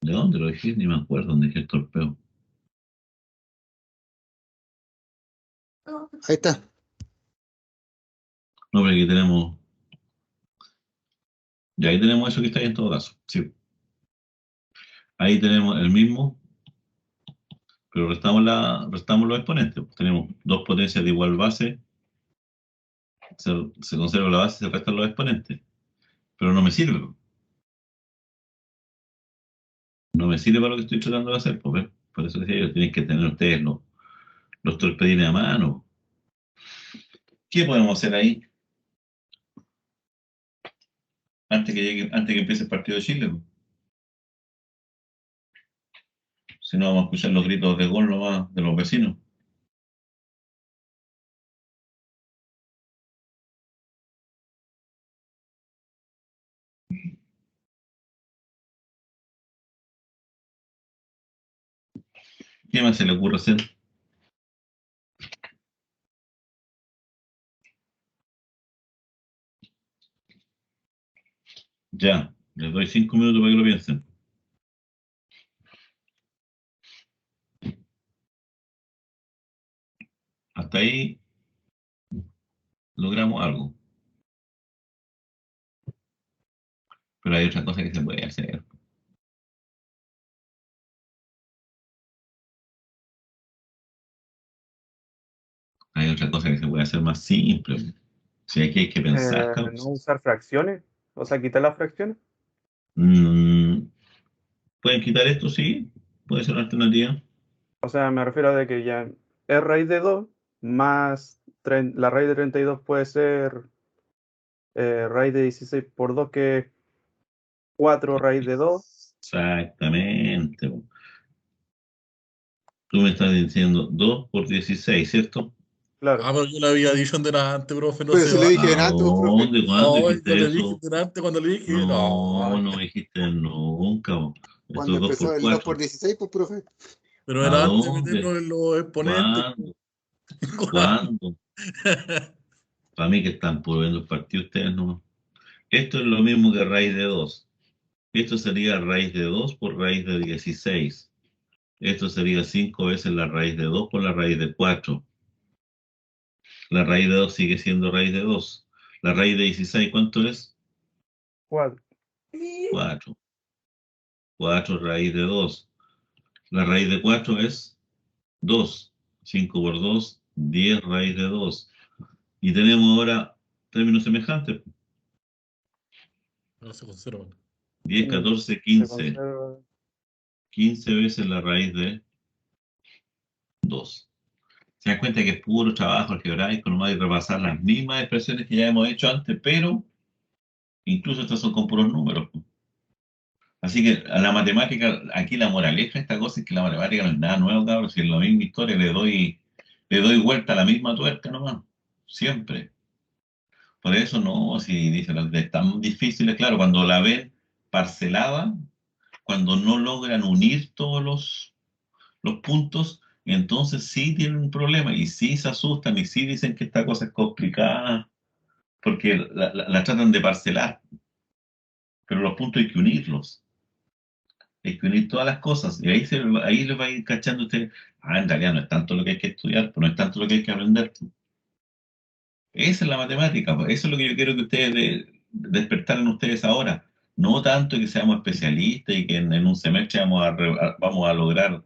¿De dónde lo dejé? Ni me acuerdo dónde dejé el torpeo. Ahí está. No, pero aquí tenemos. Ya ahí tenemos eso que está ahí en todo caso. Sí. Ahí tenemos el mismo, pero restamos los exponentes. Tenemos dos potencias de igual base, se conserva la base y se restan los exponentes. Pero no me sirve. No me sirve para lo que estoy tratando de hacer. Pues, ¿ves? Por eso decía yo, tienen que tener ustedes los torpedines a mano. ¿Qué podemos hacer ahí? Antes que empiece el partido de Chile. Pues. Si no, vamos a escuchar los gritos de gol nomás de los vecinos. ¿Qué más se le ocurre hacer? Ya, les doy 5 minutos para que lo piensen. Hasta ahí logramos algo. Pero hay otra cosa que se puede hacer. Hay otra cosa que se puede hacer más simple. Si aquí hay que pensar, No cabrón. usar fracciones, o sea, quitar las fracciones. Mm, ¿Pueden quitar esto? Sí. Puede ser una alternativa. O sea, me refiero a de que ya es raíz de 2 más la raíz de 32 puede ser raíz de 16 por 2, que es 4 raíz de 2. Exactamente. Tú me estás diciendo 2 por 16, ¿cierto? Claro. Ah, pero yo le había dicho delante, profe, no Pero se si le va. dije ¿A delante, pues, profe. dónde? ¿Cuándo No, yo dijiste le dije eso? delante cuando le dije, No, no, no me dijiste nunca. Esto Cuando es 2 empezó por el 2 4. por 16, pues, profe. pero ¿A era antes de dónde? meterlo en los exponentes. ¿Cuándo? Po. ¿Cuándo? Para mí que están por viendo el partido ustedes no. Esto es lo mismo que raíz de 2. Esto sería raíz de 2 por raíz de 16. Esto sería 5 veces la raíz de 2 por la raíz de 4. La raíz de 2 sigue siendo raíz de 2. La raíz de 16, ¿cuánto es? 4. 4. 4 raíz de 2. La raíz de 4 es 2. 5 por 2, 10 raíz de 2. Y tenemos ahora términos semejantes. No se conservan. 10, 14, Se 15. conserva. 15 veces la raíz de 2. Se dan cuenta que es puro trabajo algebraico, nomás de repasar las mismas expresiones que ya hemos hecho antes, pero incluso estas son con puros números. Así que a la matemática, aquí la moraleja de esta cosa es que la matemática no es nada nuevo, cabrón. Si es la misma historia, le doy vuelta a la misma tuerca nomás. Siempre. Por eso no, si dicen es tan difícil, claro, cuando la ven parcelada, cuando no logran unir todos los puntos, entonces sí tienen un problema y sí se asustan y sí dicen que esta cosa es complicada, porque la tratan de parcelar, pero los puntos hay que unirlos. Hay que unir todas las cosas y ahí les va a ir cachando usted, en realidad no es tanto lo que hay que estudiar, pues no es tanto lo que hay que aprender. Pues. Esa es la matemática, pues. Eso es lo que yo quiero que ustedes despertaran ustedes ahora. No tanto que seamos especialistas y que en un semestre vamos a lograr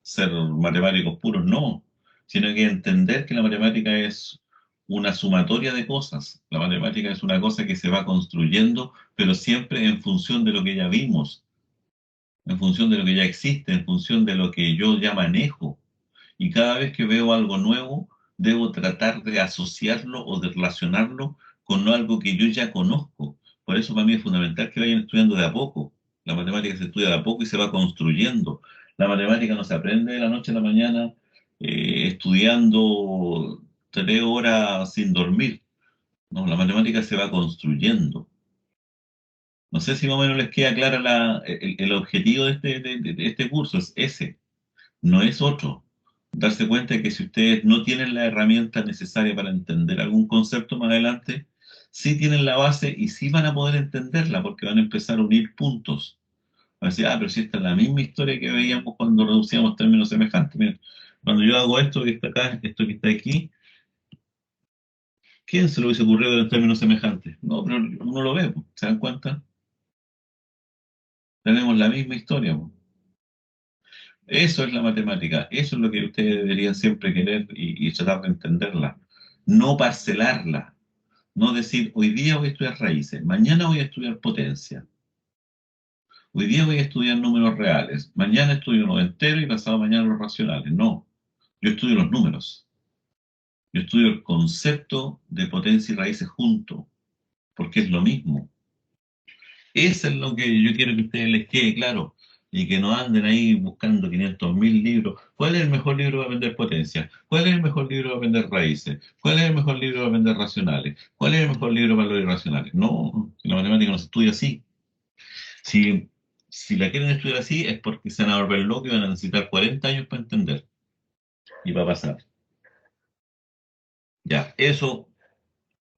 ser matemáticos puros, no, sino que entender que la matemática es una sumatoria de cosas. La matemática es una cosa que se va construyendo, pero siempre en función de lo que ya vimos, en función de lo que ya existe, en función de lo que yo ya manejo. Y cada vez que veo algo nuevo, debo tratar de asociarlo o de relacionarlo con algo que yo ya conozco. Por eso para mí es fundamental que vayan estudiando de a poco. La matemática se estudia de a poco y se va construyendo. La matemática no se aprende de la noche a la mañana estudiando 3 horas sin dormir. No, la matemática se va construyendo. No sé si más o menos les queda clara el objetivo de este curso, es ese, no es otro. Darse cuenta de que si ustedes no tienen la herramienta necesaria para entender algún concepto más adelante, sí tienen la base y sí van a poder entenderla porque van a empezar a unir puntos. Van a decir, pero si esta es la misma historia que veíamos cuando reducíamos términos semejantes. Miren, cuando yo hago esto que está acá, esto que está aquí, ¿quién se lo hubiese ocurrido en términos semejantes? No, pero uno lo ve, ¿se dan cuenta? Tenemos la misma historia. Eso es la matemática, eso es lo que ustedes deberían siempre querer y tratar de entenderla. No parcelarla, no decir, hoy día voy a estudiar raíces, mañana voy a estudiar potencia, hoy día voy a estudiar números reales, mañana estudio los enteros y pasado mañana los racionales. No, yo estudio los números, yo estudio el concepto de potencia y raíces juntos, porque es lo mismo. Eso es lo que yo quiero que a ustedes les quede claro y que no anden ahí buscando 500.000 libros. ¿Cuál es el mejor libro para aprender potencia? ¿Cuál es el mejor libro para aprender raíces? ¿Cuál es el mejor libro para aprender racionales? ¿Cuál es el mejor libro para los irracionales? No, la matemática no se estudia así. Si la quieren estudiar así es porque se van a volver locos y van a necesitar 40 años para entender y para pasar. Ya, eso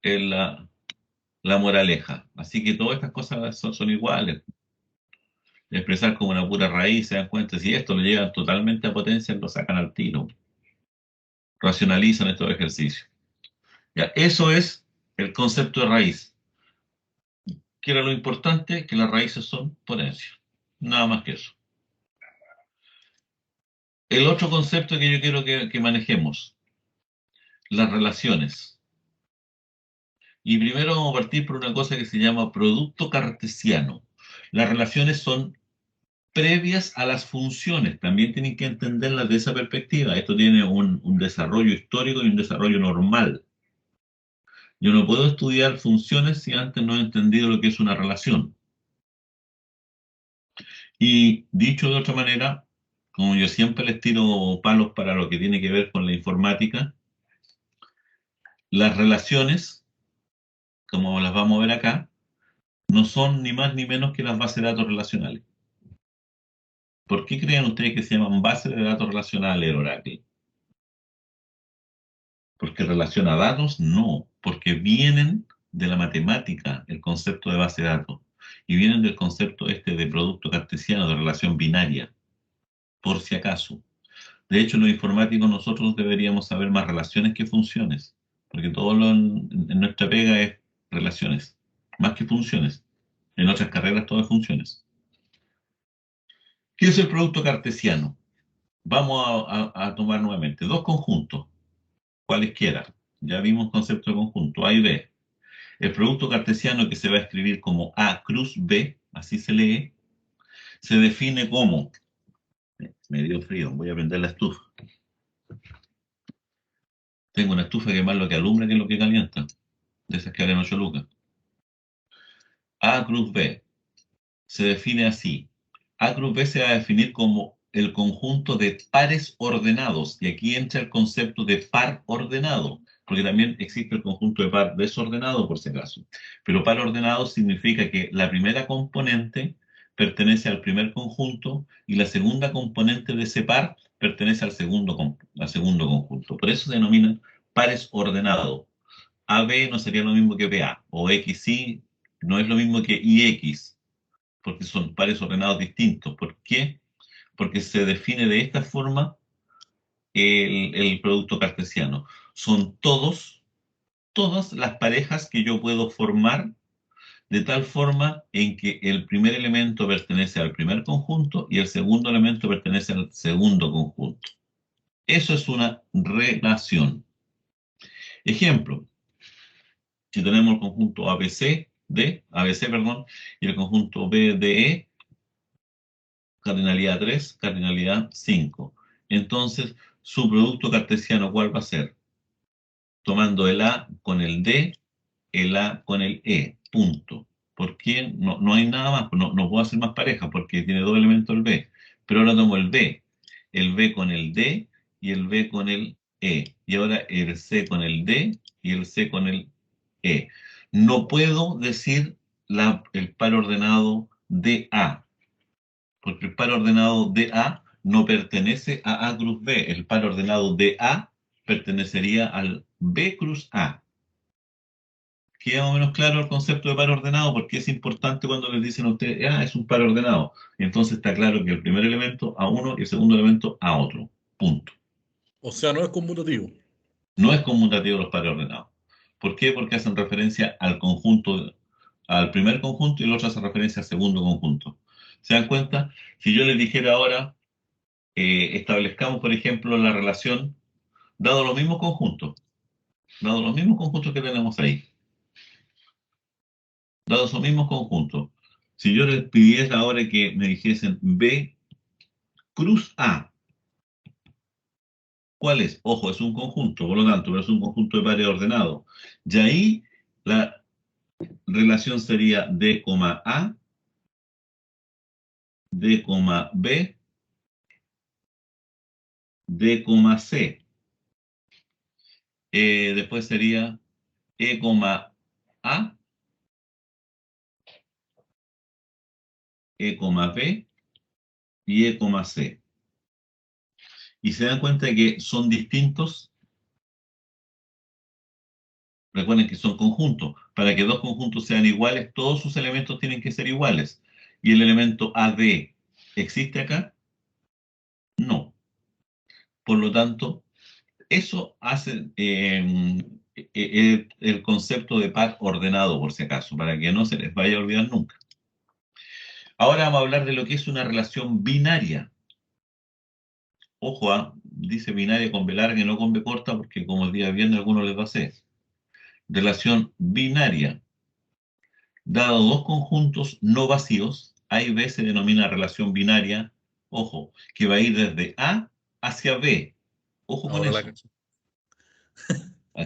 es la moraleja. Así que todas estas cosas son iguales. Expresar como una pura raíz, se dan cuenta, si esto lo llevan totalmente a potencia, lo sacan al tiro, racionalizan estos ejercicios. Ya, eso es el concepto de raíz. ¿Qué era lo importante? Que las raíces son potencia. Nada más que eso. El otro concepto que yo quiero que manejemos, las relaciones. Y primero vamos a partir por una cosa que se llama producto cartesiano. Las relaciones son previas a las funciones. También tienen que entenderlas de esa perspectiva. Esto tiene un desarrollo histórico y un desarrollo normal. Yo no puedo estudiar funciones si antes no he entendido lo que es una relación. Y dicho de otra manera, como yo siempre les tiro palos para lo que tiene que ver con la informática, las relaciones, como las vamos a ver acá, no son ni más ni menos que las bases de datos relacionales. ¿Por qué creen ustedes que se llaman bases de datos relacionales el Oracle? ¿Porque relaciona datos? No, porque vienen de la matemática, el concepto de base de datos, y vienen del concepto de producto cartesiano, de relación binaria, por si acaso. De hecho, los informáticos nosotros deberíamos saber más relaciones que funciones, porque todo en nuestra pega es relaciones, más que funciones. En otras carreras todo es funciones. ¿Qué es el producto cartesiano? Vamos a tomar nuevamente dos conjuntos, cualesquiera. Ya vimos concepto de conjunto, A y B. El producto cartesiano, que se va a escribir como A cruz B, así se lee, se define como, me dio frío, voy a prender la estufa. Tengo una estufa que más lo que alumbra que lo que calienta, de esas que valen 8 lucas. A cruz B se define así. A cruz B se va a definir como el conjunto de pares ordenados, y aquí entra el concepto de par ordenado, porque también existe el conjunto de par desordenado, por si acaso. Pero par ordenado significa que la primera componente pertenece al primer conjunto y la segunda componente de ese par pertenece al segundo conjunto. Por eso se denominan pares ordenados. AB no sería lo mismo que BA, o XY no es lo mismo que IX, porque son pares ordenados distintos. ¿Por qué? Porque se define de esta forma el producto cartesiano. Son todas las parejas que yo puedo formar de tal forma en que el primer elemento pertenece al primer conjunto y el segundo elemento pertenece al segundo conjunto. Eso es una relación. Ejemplo, si tenemos el conjunto ABC, y el conjunto BDE, cardinalidad 3, cardinalidad 5. Entonces, su producto cartesiano, ¿cuál va a ser? Tomando el A con el D, el A con el E, punto. ¿Por qué? No hay nada más, no puedo hacer más parejas porque tiene dos elementos el B. Pero ahora tomo el B con el D y el B con el E. Y ahora el C con el D y el C con el E. No puedo decir el par ordenado DA, porque el par ordenado DA no pertenece a A cruz B. El par ordenado DA pertenecería al B cruz A. ¿Queda más o menos claro el concepto de par ordenado? Porque es importante cuando les dicen a ustedes, es un par ordenado. Entonces está claro que el primer elemento a uno y el segundo elemento a otro. Punto. O sea, no es conmutativo. No es conmutativo los pares ordenados. ¿Por qué? Porque hacen referencia al conjunto, al primer conjunto y el otro hace referencia al segundo conjunto. ¿Se dan cuenta? Si yo les dijera ahora, establezcamos, por ejemplo, la relación, dado los mismos conjuntos que tenemos ahí, dados esos mismos conjuntos, si yo les pidiera ahora que me dijesen B cruz A, ¿cuál es? Ojo, es un conjunto, por lo tanto, pero es un conjunto de pares ordenados. Y ahí la relación sería D, A, D, B, D, C. Después sería E, A, E, B y E, C. Y se dan cuenta de que son distintos. Recuerden que son conjuntos. Para que dos conjuntos sean iguales, todos sus elementos tienen que ser iguales. ¿Y el elemento AD existe acá? No. Por lo tanto, eso hace el concepto de par ordenado, por si acaso, para que no se les vaya a olvidar nunca. Ahora vamos a hablar de lo que es una relación binaria. Ojo, dice binaria con B larga y no con B corta, porque como el día viernes a algunos les va a hacer. Relación binaria. Dado dos conjuntos no vacíos, A y B se denomina relación binaria, ojo, que va a ir desde A hacia B. Ojo con Ahora la eso. caché.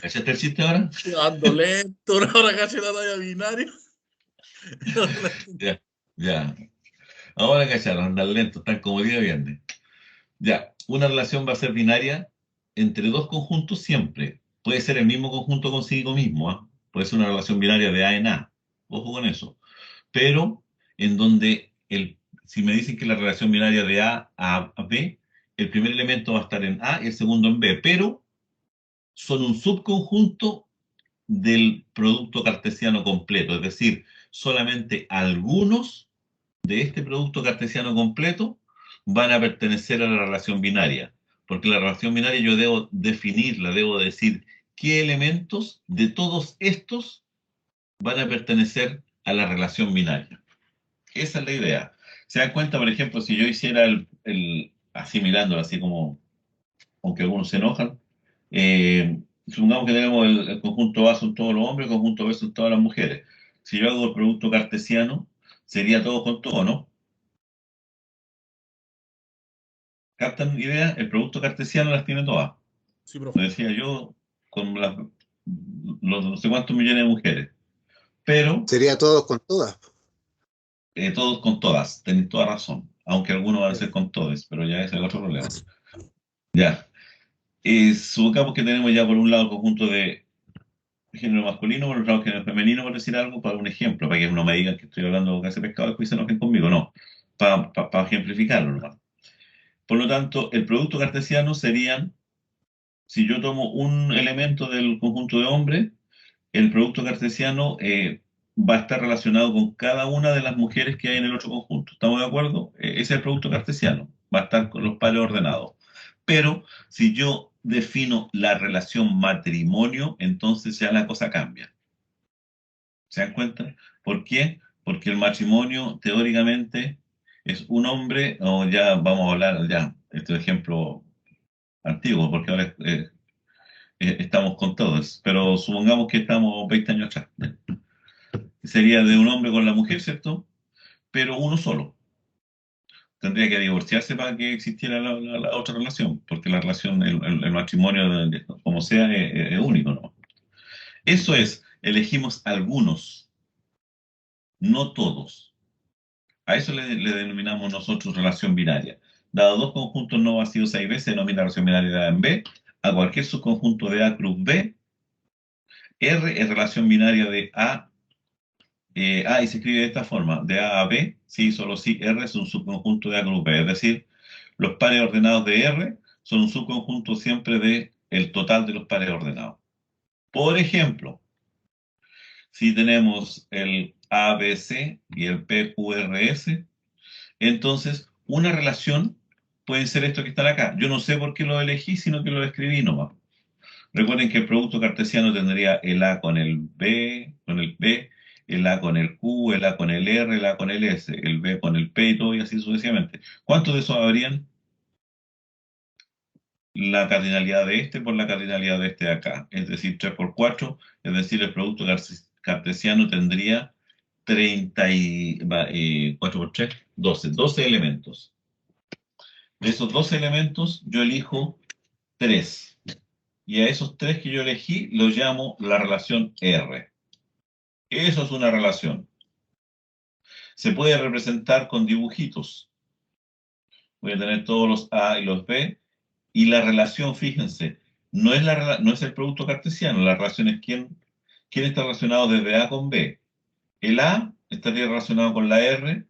¿Cachaste el chiste ahora? Ando lento, ahora caché la talla binaria. Ya. Ahora cacharon, andan lento, están como día viernes. Ya, una relación va a ser binaria entre dos conjuntos siempre. Puede ser el mismo conjunto consigo mismo, puede ser una relación binaria de A en A. Ojo con eso. Pero en donde si me dicen que la relación binaria de A B, el primer elemento va a estar en A y el segundo en B, pero son un subconjunto del producto cartesiano completo, es decir, solamente algunos de este producto cartesiano completo van a pertenecer a la relación binaria, porque la relación binaria yo debo definirla, debo decir qué elementos de todos estos van a pertenecer a la relación binaria. Esa es la idea. Se dan cuenta, por ejemplo, si yo hiciera así mirándolo, así como, aunque algunos se enojan, supongamos que tenemos el conjunto A son todos los hombres, el conjunto B son todas las mujeres. Si yo hago el producto cartesiano, sería todo con todo, ¿no? ¿Captan idea? El producto cartesiano las tiene todas. Sí, profe. Lo decía yo, con los no sé cuántos millones de mujeres. Pero Sería todos con todas. todos con todas, tenéis toda razón. Aunque algunos van a ser con todos, pero ya ese es el otro problema. Ya. Supongamos que tenemos ya por un lado el conjunto de género masculino, por otro lado género femenino, por decir algo, para un ejemplo, para que no me digan que estoy hablando casi pescado y después se enojen conmigo, no. Para ejemplificarlo nomás. Por lo tanto, el producto cartesiano serían, si yo tomo un elemento del conjunto de hombres, el producto cartesiano va a estar relacionado con cada una de las mujeres que hay en el otro conjunto. ¿Estamos de acuerdo? Ese es el producto cartesiano. Va a estar con los pares ordenados. Pero si yo defino la relación matrimonio, entonces ya la cosa cambia. ¿Se dan cuenta? ¿Por qué? Porque el matrimonio teóricamente es un hombre, o ya vamos a hablar, ya, este ejemplo antiguo, porque ahora estamos con todos, pero supongamos que estamos 20 años atrás. Sería de un hombre con la mujer, ¿cierto? Pero uno solo. Tendría que divorciarse para que existiera la otra relación, porque la relación, el matrimonio, como sea, es único, ¿no? Eso es, elegimos algunos no todos. A eso le denominamos nosotros relación binaria. Dado dos conjuntos no vacíos A y B, se denomina relación binaria de A en B. A cualquier subconjunto de A cruz B, R es relación binaria de A, y se escribe de esta forma, de A a B, sí, solo si R es un subconjunto de A cruz B. Es decir, los pares ordenados de R son un subconjunto siempre de el total de los pares ordenados. Por ejemplo, si tenemos el ABC y el PQRS, entonces una relación puede ser esto que está acá. Yo no sé por qué lo elegí, sino que lo escribí nomás. Recuerden que el producto cartesiano tendría el A con el B, el A con el Q, el A con el R, el A con el S, el B con el P y todo, y así sucesivamente. ¿Cuántos de esos habrían? La cardinalidad de este por la cardinalidad de este de acá, es decir, 3 por 4, es decir, el producto cartesiano tendría 4 por 3, 12 elementos. De esos 12 elementos, yo elijo 3. Y a esos 3 que yo elegí, los llamo la relación R. Eso es una relación. Se puede representar con dibujitos. Voy a tener todos los A y los B. Y la relación, fíjense, no es el producto cartesiano. La relación es quién está relacionado desde A con B. El A estaría relacionado con la R.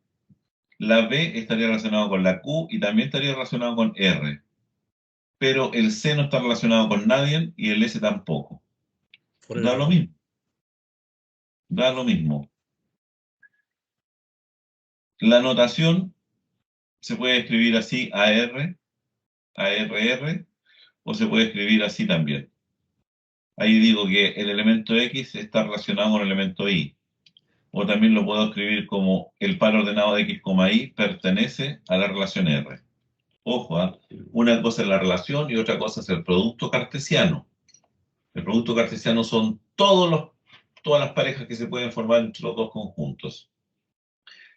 La B estaría relacionado con la Q y también estaría relacionado con R. Pero el C no está relacionado con nadie y el S tampoco. Da lo mismo. Da lo mismo. La notación se puede escribir así, AR, ARR, o se puede escribir así también. Ahí digo que el elemento X está relacionado con el elemento Y. O también lo puedo escribir como el par ordenado de X, Y pertenece a la relación R. Ojo, una cosa es la relación y otra cosa es el producto cartesiano. El producto cartesiano son todas las parejas que se pueden formar entre los dos conjuntos.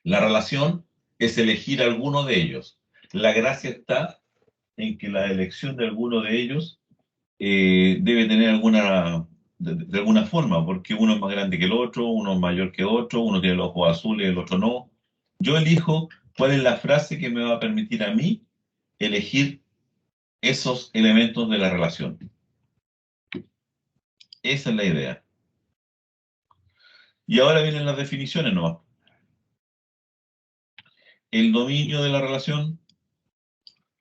La relación es elegir alguno de ellos. La gracia está en que la elección de alguno de ellos debe tener de alguna forma, porque uno es más grande que el otro, uno es mayor que otro, uno tiene los ojos azules y el otro no. Yo elijo cuál es la frase que me va a permitir a mí elegir esos elementos de la relación. Esa es la idea. Y ahora vienen las definiciones, ¿no? El dominio de la relación,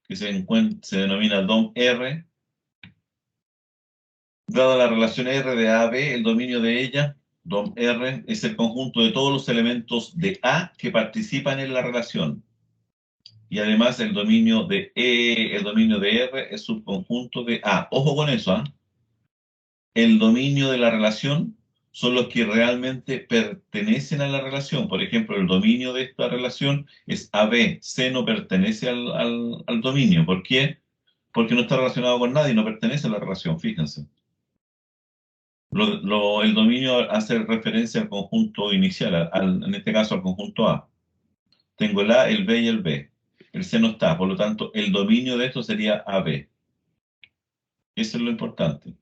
que se denomina DOM-R, dada la relación R de A a B, el dominio de ella, DOM-R, es el conjunto de todos los elementos de A que participan en la relación. Y además el dominio de R es subconjunto de A. Ojo con eso, ¿ah? El dominio de la relación son los que realmente pertenecen a la relación. Por ejemplo, el dominio de esta relación es AB. C no pertenece al dominio. ¿Por qué? Porque no está relacionado con nadie, no pertenece a la relación, fíjense. El dominio hace referencia al conjunto inicial, en este caso al conjunto A. Tengo el A, el B y el B. El C no está, por lo tanto, el dominio de esto sería AB. Eso es lo importante.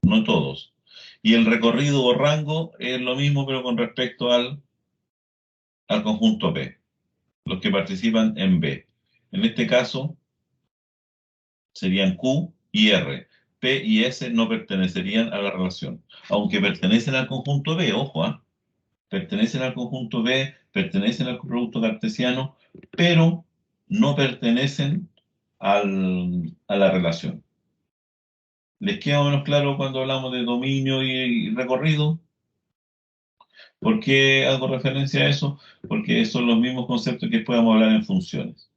No todos. Y el recorrido o rango es lo mismo, pero con respecto al conjunto B. Los que participan en B. En este caso, serían Q y R. P y S no pertenecerían a la relación, aunque pertenecen al conjunto B, ojo, ¿ah? Pertenecen al conjunto B, pertenecen al producto cartesiano, pero no pertenecen a la relación. ¿Les queda más o menos claro cuando hablamos de dominio y recorrido? ¿Por qué hago referencia a eso? Porque son los mismos conceptos que podemos hablar en funciones,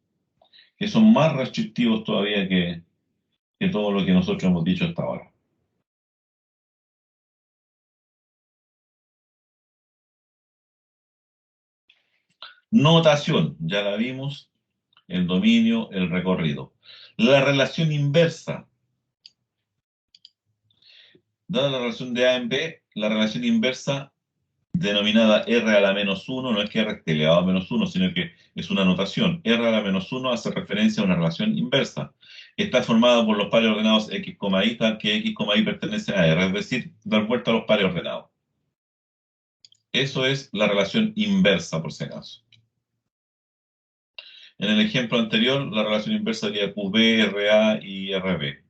que son más restrictivos todavía que todo lo que nosotros hemos dicho hasta ahora. Notación, ya la vimos, el dominio, el recorrido. La relación inversa. Dada la relación de A en B, la relación inversa denominada R a la menos 1, no es que R esté elevado a menos 1, sino que es una notación. R a la menos 1 hace referencia a una relación inversa. Está formada por los pares ordenados X, Y, tal que X, Y pertenece a R, es decir, dar vuelta a los pares ordenados. Eso es la relación inversa, por si acaso. En el ejemplo anterior, la relación inversa sería QB, RA y RB,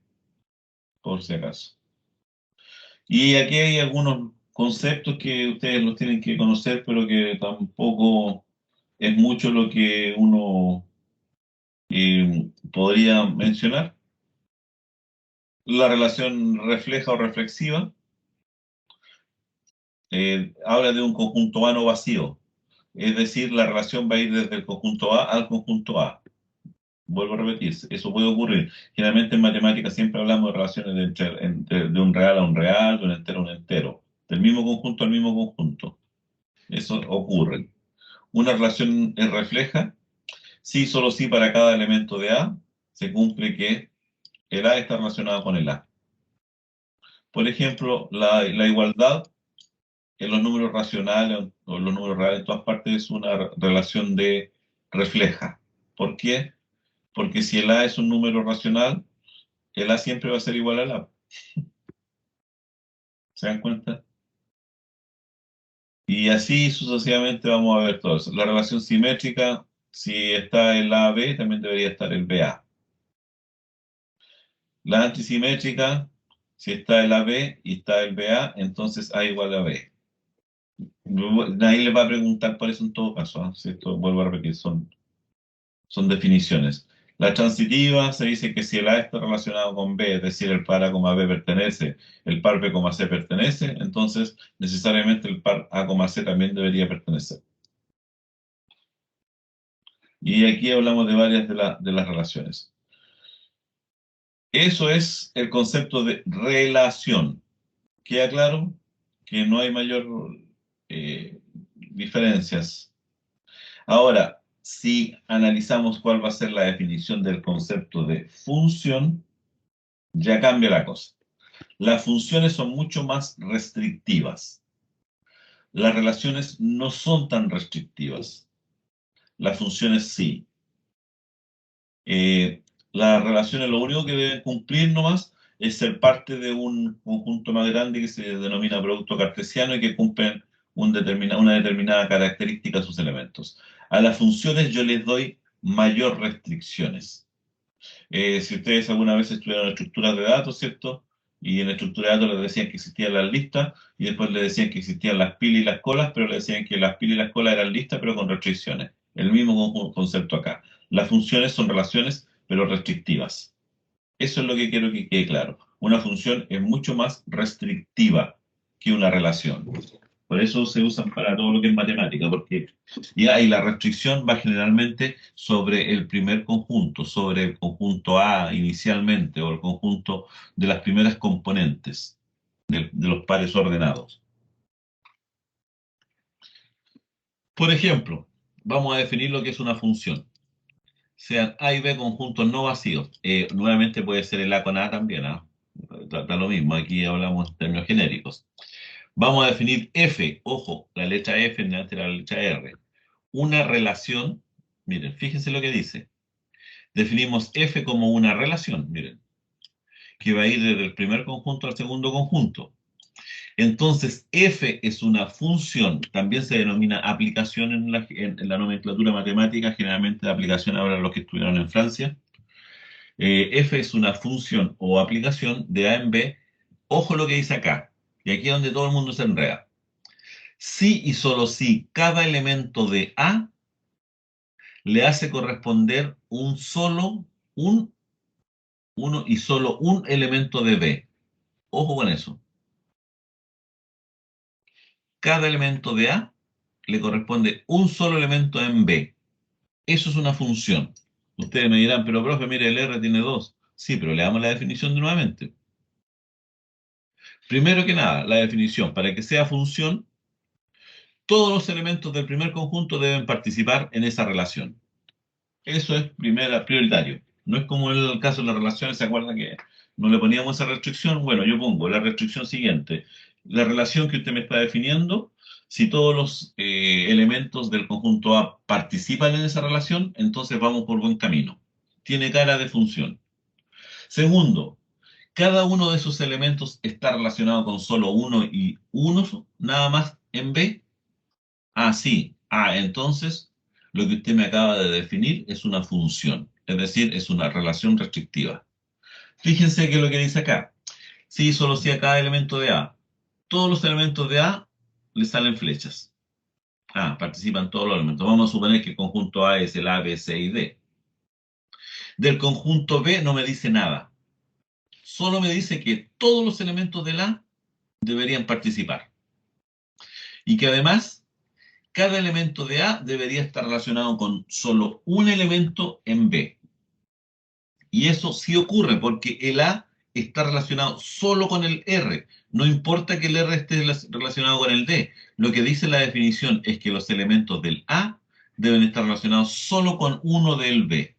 por si acaso. Y aquí hay algunos conceptos que ustedes los tienen que conocer, pero que tampoco es mucho lo que uno podría mencionar. La relación refleja o reflexiva habla de un conjunto A no vacío. Es decir, la relación va a ir desde el conjunto A al conjunto A. Vuelvo a repetir, eso puede ocurrir. Generalmente en matemáticas siempre hablamos de relaciones de un real a un real, de un entero a un entero, del mismo conjunto al mismo conjunto. Eso ocurre. Una relación refleja, sí, solo sí para cada elemento de A, se cumple que el A está relacionado con el A. Por ejemplo, la igualdad en los números racionales o los números reales en todas partes es una relación de refleja. ¿Por qué? Porque si el A es un número racional, el A siempre va a ser igual al A. ¿Se dan cuenta? Y así sucesivamente vamos a ver todo eso. La relación simétrica, si está el AB, también debería estar el BA. La antisimétrica, si está el AB y está el BA, entonces A igual a B. Nadie le va a preguntar por eso en todo caso, ¿eh? Si esto vuelvo a repetir, son definiciones. La transitiva se dice que si el A está relacionado con B, es decir, el par A, B pertenece, el par B, C pertenece, entonces necesariamente el par A, C también debería pertenecer. Y aquí hablamos de varias de las relaciones. Eso es el concepto de relación. ¿Queda claro? Que no hay mayor diferencias. Ahora, si analizamos cuál va a ser la definición del concepto de función, ya cambia la cosa. Las funciones son mucho más restrictivas. Las relaciones no son tan restrictivas. Las funciones sí. Las relaciones lo único que deben cumplir nomás es ser parte de un conjunto más grande que se denomina producto cartesiano y que cumplen una determinada característica de sus elementos. A las funciones yo les doy mayor restricciones. Si ustedes alguna vez estudiaron estructuras de datos, ¿cierto? Y en estructura de datos les decían que existían las listas y después les decían que existían las pilas y las colas, pero les decían que las pilas y las colas eran listas, pero con restricciones. El mismo concepto acá. Las funciones son relaciones, pero restrictivas. Eso es lo que quiero que quede claro. Una función es mucho más restrictiva que una relación. Por eso se usan para todo lo que es matemática, porque y la restricción va generalmente sobre el primer conjunto, sobre el conjunto A inicialmente, o el conjunto de las primeras componentes de los pares ordenados. Por ejemplo, vamos a definir lo que es una función. Sean A y B conjuntos no vacíos. Nuevamente puede ser el A con A también, ¿ah? Da lo mismo, aquí hablamos en términos genéricos. Vamos a definir F, ojo, la letra F en delante de la letra R. Una relación, miren, fíjense lo que dice. Definimos F como una relación, miren, que va a ir desde el primer conjunto al segundo conjunto. Entonces, F es una función, también se denomina aplicación en la nomenclatura matemática, generalmente la aplicación ahora los que estudiaron en Francia. F es una función o aplicación de A en B. Ojo lo que dice acá, y aquí es donde todo el mundo se enreda. Si y solo si cada elemento de A le hace corresponder uno y solo un elemento de B. Ojo con eso. Cada elemento de A le corresponde un solo elemento en B. Eso es una función. Ustedes me dirán, pero profe, mire, el R tiene dos. Sí, pero le damos la definición de nuevamente. Primero que nada, la definición. Para que sea función, todos los elementos del primer conjunto deben participar en esa relación. Eso es prioritario. No es como en el caso de las relaciones, ¿se acuerdan que no le poníamos esa restricción? Bueno, yo pongo la restricción siguiente. La relación que usted me está definiendo, si todos los elementos del conjunto A participan en esa relación, entonces vamos por buen camino. Tiene cara de función. Segundo, cada uno de esos elementos está relacionado con solo uno y uno, nada más en B. Ah, sí. Ah, entonces lo que usted me acaba de definir es una función, es decir, es una relación restrictiva. Fíjense que lo que dice acá, si solo si a cada elemento de A, todos los elementos de A le salen flechas. Ah, participan todos los elementos. Vamos a suponer que el conjunto A es el A, B, C y D. Del conjunto B no me dice nada. Solo me dice que todos los elementos del A deberían participar. Y que además, cada elemento de A debería estar relacionado con solo un elemento en B. Y eso sí ocurre porque el A está relacionado solo con el R. No importa que el R esté relacionado con el D. Lo que dice la definición es que los elementos del A deben estar relacionados solo con uno del B.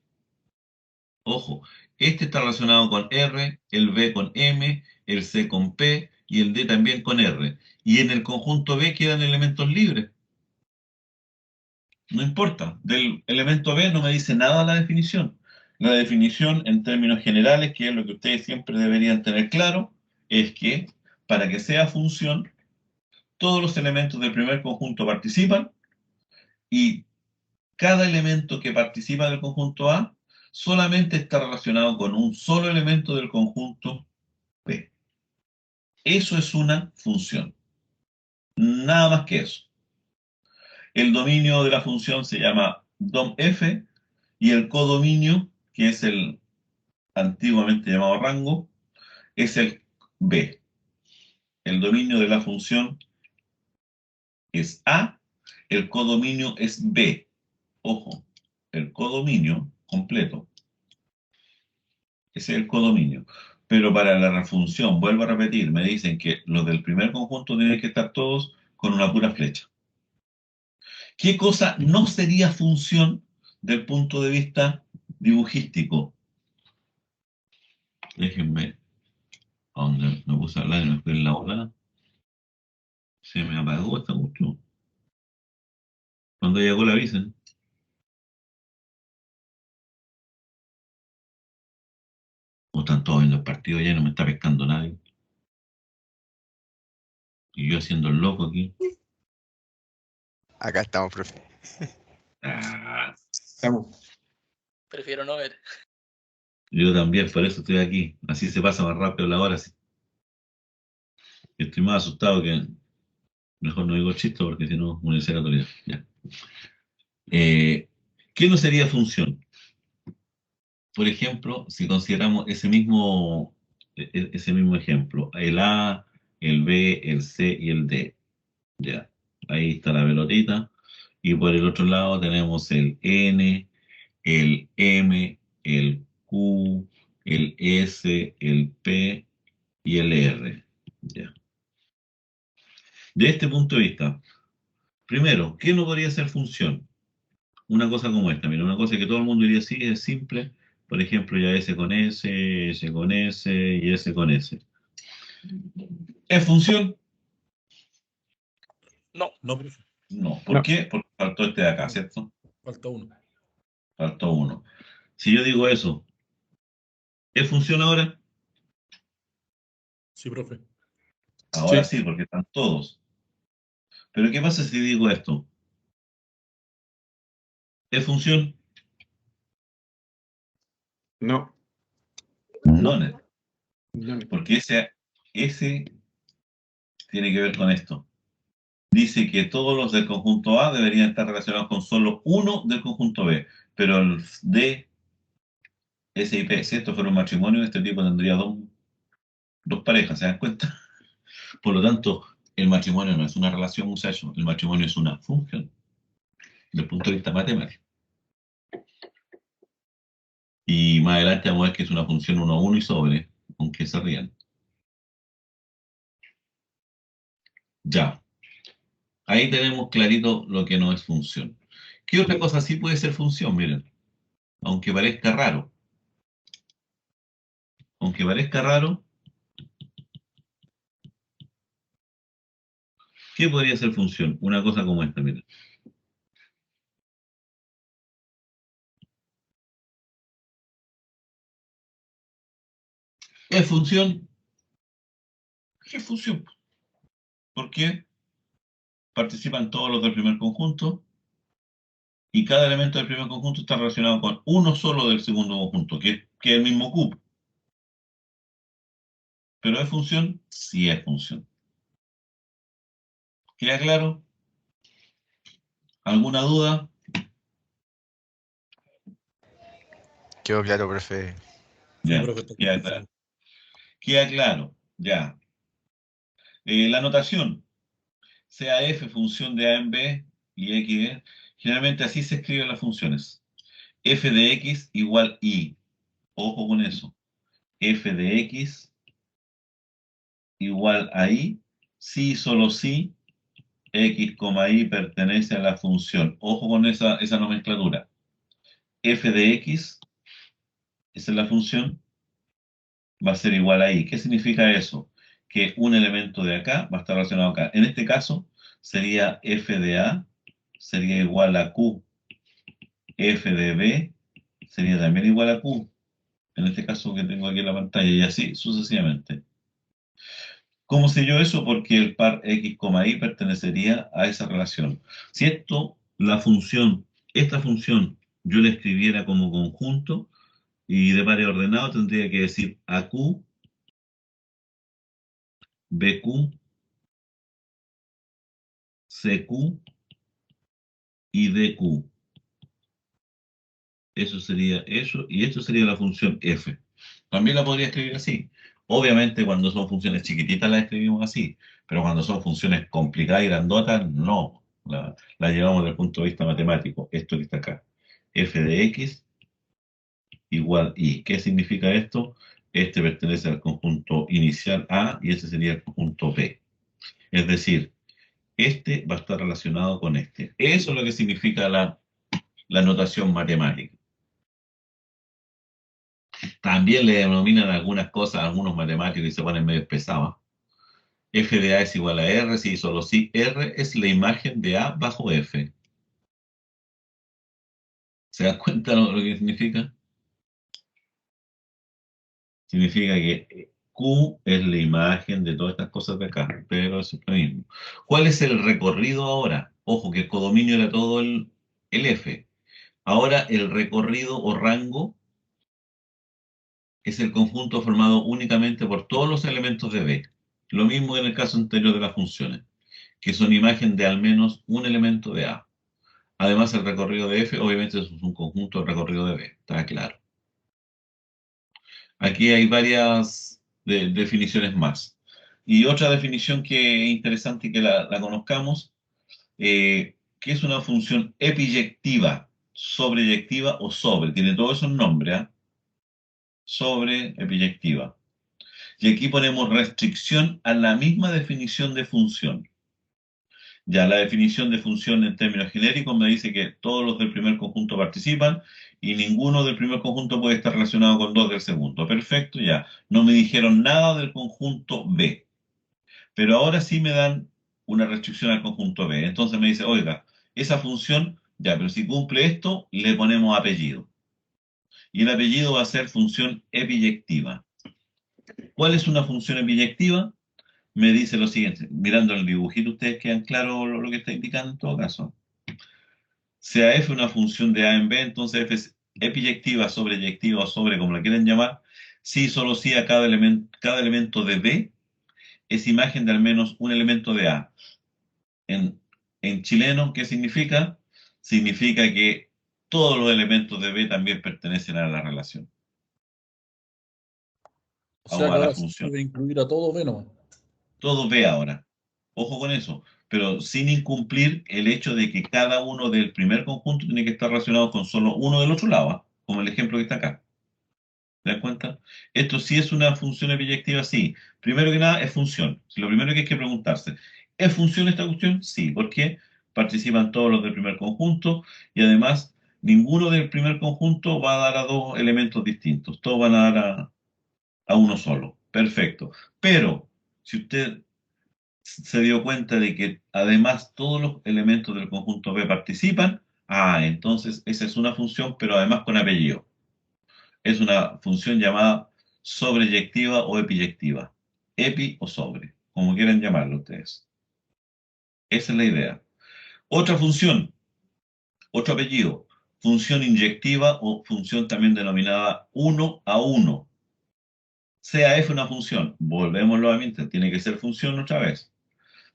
Ojo, este está relacionado con R, el B con M, el C con P y el D también con R. Y en el conjunto B quedan elementos libres. No importa, del elemento B no me dice nada la definición. La definición en términos generales, que es lo que ustedes siempre deberían tener claro, es que para que sea función, todos los elementos del primer conjunto participan y cada elemento que participa del conjunto A solamente está relacionado con un solo elemento del conjunto B. Eso es una función. Nada más que eso. El dominio de la función se llama DOM-F y el codominio, que es el antiguamente llamado rango, es el B. El dominio de la función es A, el codominio es B. Ojo, el codominio completo, ese es el codominio. Pero para la función, vuelvo a repetir, me dicen que los del primer conjunto tienen que estar todos con una pura flecha. ¿Qué cosa no sería función del punto de vista dibujístico? Déjenme, a donde me puse a hablar y me fui en la ola, se me apagó esta cuestión. Cuando llegó la avisen. Como están todos viendo el partido ya y no me está pescando nadie. Y yo haciendo el loco aquí. Acá estamos, profe. Ah, Estamos. Prefiero no ver. yo también, por eso estoy aquí. Así se pasa más rápido la hora. Sí. Estoy más asustado que mejor no digo chiste porque si no, Universidad Católica. Ya. ¿Qué no sería función? Por ejemplo, si consideramos ese mismo ejemplo, el A, el B, el C y el D. Ya, ahí está la pelotita. Y por el otro lado tenemos el N, el M, el Q, el S, el P y el R. Ya. De este punto de vista, primero, ¿qué no podría ser función? Una cosa como esta, mira, una cosa que todo el mundo diría sí, es simple. Por ejemplo, ya S con S, S con S y S con S. ¿Es función? No, No, profe. No. ¿Por No. qué? Porque faltó este de acá, ¿cierto? Falta uno. Faltó uno. Si yo digo eso, ¿es función ahora? Sí, profe. Ahora Sí. sí, porque están todos. Pero ¿qué pasa si digo esto? ¿Es función? No. No, Net, No. porque ese tiene que ver con esto. Dice que todos los del conjunto A deberían estar relacionados con solo uno del conjunto B, pero el D, S y P, si esto fuera un matrimonio, este tipo tendría dos parejas, ¿se dan cuenta? Por lo tanto, el matrimonio no es una relación, muchachos, el matrimonio es una función, desde el punto de vista matemático. Y más adelante vamos a ver que es una función 1 a 1 y sobre, aunque se rían. Ya, ahí tenemos clarito lo que no es función. ¿Qué otra cosa sí puede ser función? Miren, aunque parezca raro. Aunque parezca raro, ¿qué podría ser función? Una cosa como esta, miren. ¿Es función? ¿Qué función? ¿Por qué? participan todos los del primer conjunto, y cada elemento del primer conjunto está relacionado con uno solo del segundo conjunto, que es el mismo cubo. ¿Pero es función? Sí es función. ¿Queda claro? ¿Alguna duda? Quedó claro, profe. Sí, Ya, profe, está queda clarísimo. claro. Queda claro, ya. La notación, sea f función de a en b y x en, generalmente así se escriben las funciones. F de x igual y. Ojo con eso. F de x igual a y, si y solo si x, y pertenece a la función. Ojo con esa nomenclatura. F de x, esa es la función, va a ser igual a y. ¿Qué significa eso? Que un elemento de acá va a estar relacionado acá. En este caso, sería f de a, sería igual a q. F de b sería también igual a q. En este caso que tengo aquí en la pantalla, y así sucesivamente. ¿Cómo sé yo eso? Porque el par x, y pertenecería a esa relación. Si esto, esta función, yo la escribiera como conjunto y de pares ordenado, tendría que decir AQ, BQ, CQ y DQ. Eso sería eso, y esto sería la función f. También la podría escribir así. Obviamente cuando son funciones chiquititas la escribimos así, pero cuando son funciones complicadas y grandotas, no. La llevamos desde el punto de vista matemático. Esto que está acá. F de x igual y. ¿Qué significa esto? Este pertenece al conjunto inicial A y este sería el conjunto B. Es decir, este va a estar relacionado con este. Eso es lo que significa la notación matemática. También le denominan algunas cosas a algunos matemáticos y se ponen medio pesados. F de A es igual a R, si solo si R es la imagen de A bajo F. ¿Se dan cuenta lo que significa? Significa que Q es la imagen de todas estas cosas de acá, pero eso es lo mismo. ¿Cuál es el recorrido ahora? Ojo, que el codominio era todo el F. Ahora el recorrido o rango es el conjunto formado únicamente por todos los elementos de B. Lo mismo que en el caso anterior de las funciones, que son imagen de al menos un elemento de A. Además, el recorrido de F, obviamente, es un conjunto del recorrido de B, está claro. Aquí hay varias definiciones más. Y otra definición que es interesante que la conozcamos, que es una función epiyectiva, sobreyectiva o sobre. Tiene todos esos nombres, ¿eh? Sobre, epiyectiva. Y aquí ponemos restricción a la misma definición de función. Ya la definición de función en términos genéricos me dice que todos los del primer conjunto participan y ninguno del primer conjunto puede estar relacionado con dos del segundo. Perfecto, ya. No me dijeron nada del conjunto B. Pero ahora sí me dan una restricción al conjunto B. Entonces me dice, oiga, esa función, ya, pero si cumple esto, le ponemos apellido. Y el apellido va a ser función epiyectiva. ¿Cuál es una función epiyectiva? Me dice lo siguiente, mirando el dibujito, ustedes quedan claros lo que está indicando en todo caso. Sea f una función de a en b, entonces f es epiyectiva, sobreyectiva o sobre, como la quieran llamar, si solo si a cada elemento de b es imagen de al menos un elemento de a. En chileno, ¿qué significa? Significa que todos los elementos de b también pertenecen a la relación O o sea a que la ahora se función. debe incluir a todo B nomás. Todo B ahora. Ojo con eso, pero sin incumplir el hecho de que cada uno del primer conjunto tiene que estar relacionado con solo uno del otro lado, ¿ah? Como el ejemplo que está acá. ¿Te das cuenta? Esto sí es una función epiyectiva, sí. Primero que nada, es función. Lo primero que hay que preguntarse, ¿es función esta cuestión? Sí. ¿Por qué? Participan todos los del primer conjunto y además ninguno del primer conjunto va a dar a dos elementos distintos. Todos van a dar a uno solo. Perfecto. Pero, si usted se dio cuenta de que además todos los elementos del conjunto B participan, entonces esa es una función, pero además con apellido. Es una función llamada sobreyectiva o epiyectiva. Epi o sobre, como quieran llamarlo ustedes. Esa es la idea. Otra función, otro apellido, función inyectiva o función también denominada 1 a 1. Sea f una función, volvemos nuevamente, tiene que ser función otra vez.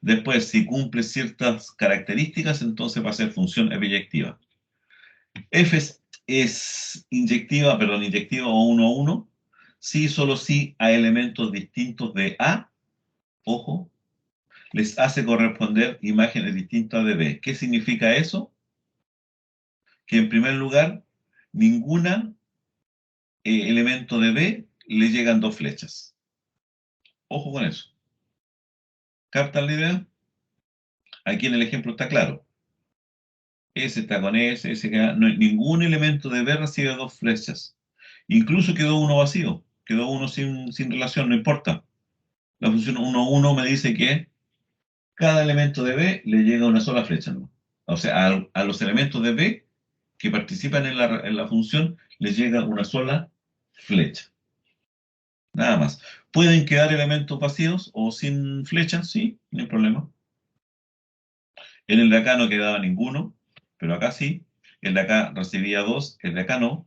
Después, si cumple ciertas características, entonces va a ser función epiyectiva. F es inyectiva, perdón, inyectiva o 1 a 1, si solo si a elementos distintos de A, ojo, les hace corresponder imágenes distintas de B. ¿Qué significa eso? Que en primer lugar, ninguna elemento de B le llegan dos flechas. Ojo con eso. ¿Captan la idea? Aquí en el ejemplo está claro. S está con S, S queda, no, ningún elemento de B recibe dos flechas. Incluso quedó uno vacío, quedó uno sin relación, no importa. La función 1, 1 me dice que cada elemento de B le llega una sola flecha, ¿no? O sea, a los elementos de B que participan en la función les llega una sola flecha. Nada más. ¿Pueden quedar elementos vacíos o sin flechas? Sí, no hay problema. En el de acá no quedaba ninguno, pero acá sí. El de acá recibía dos, el de acá no.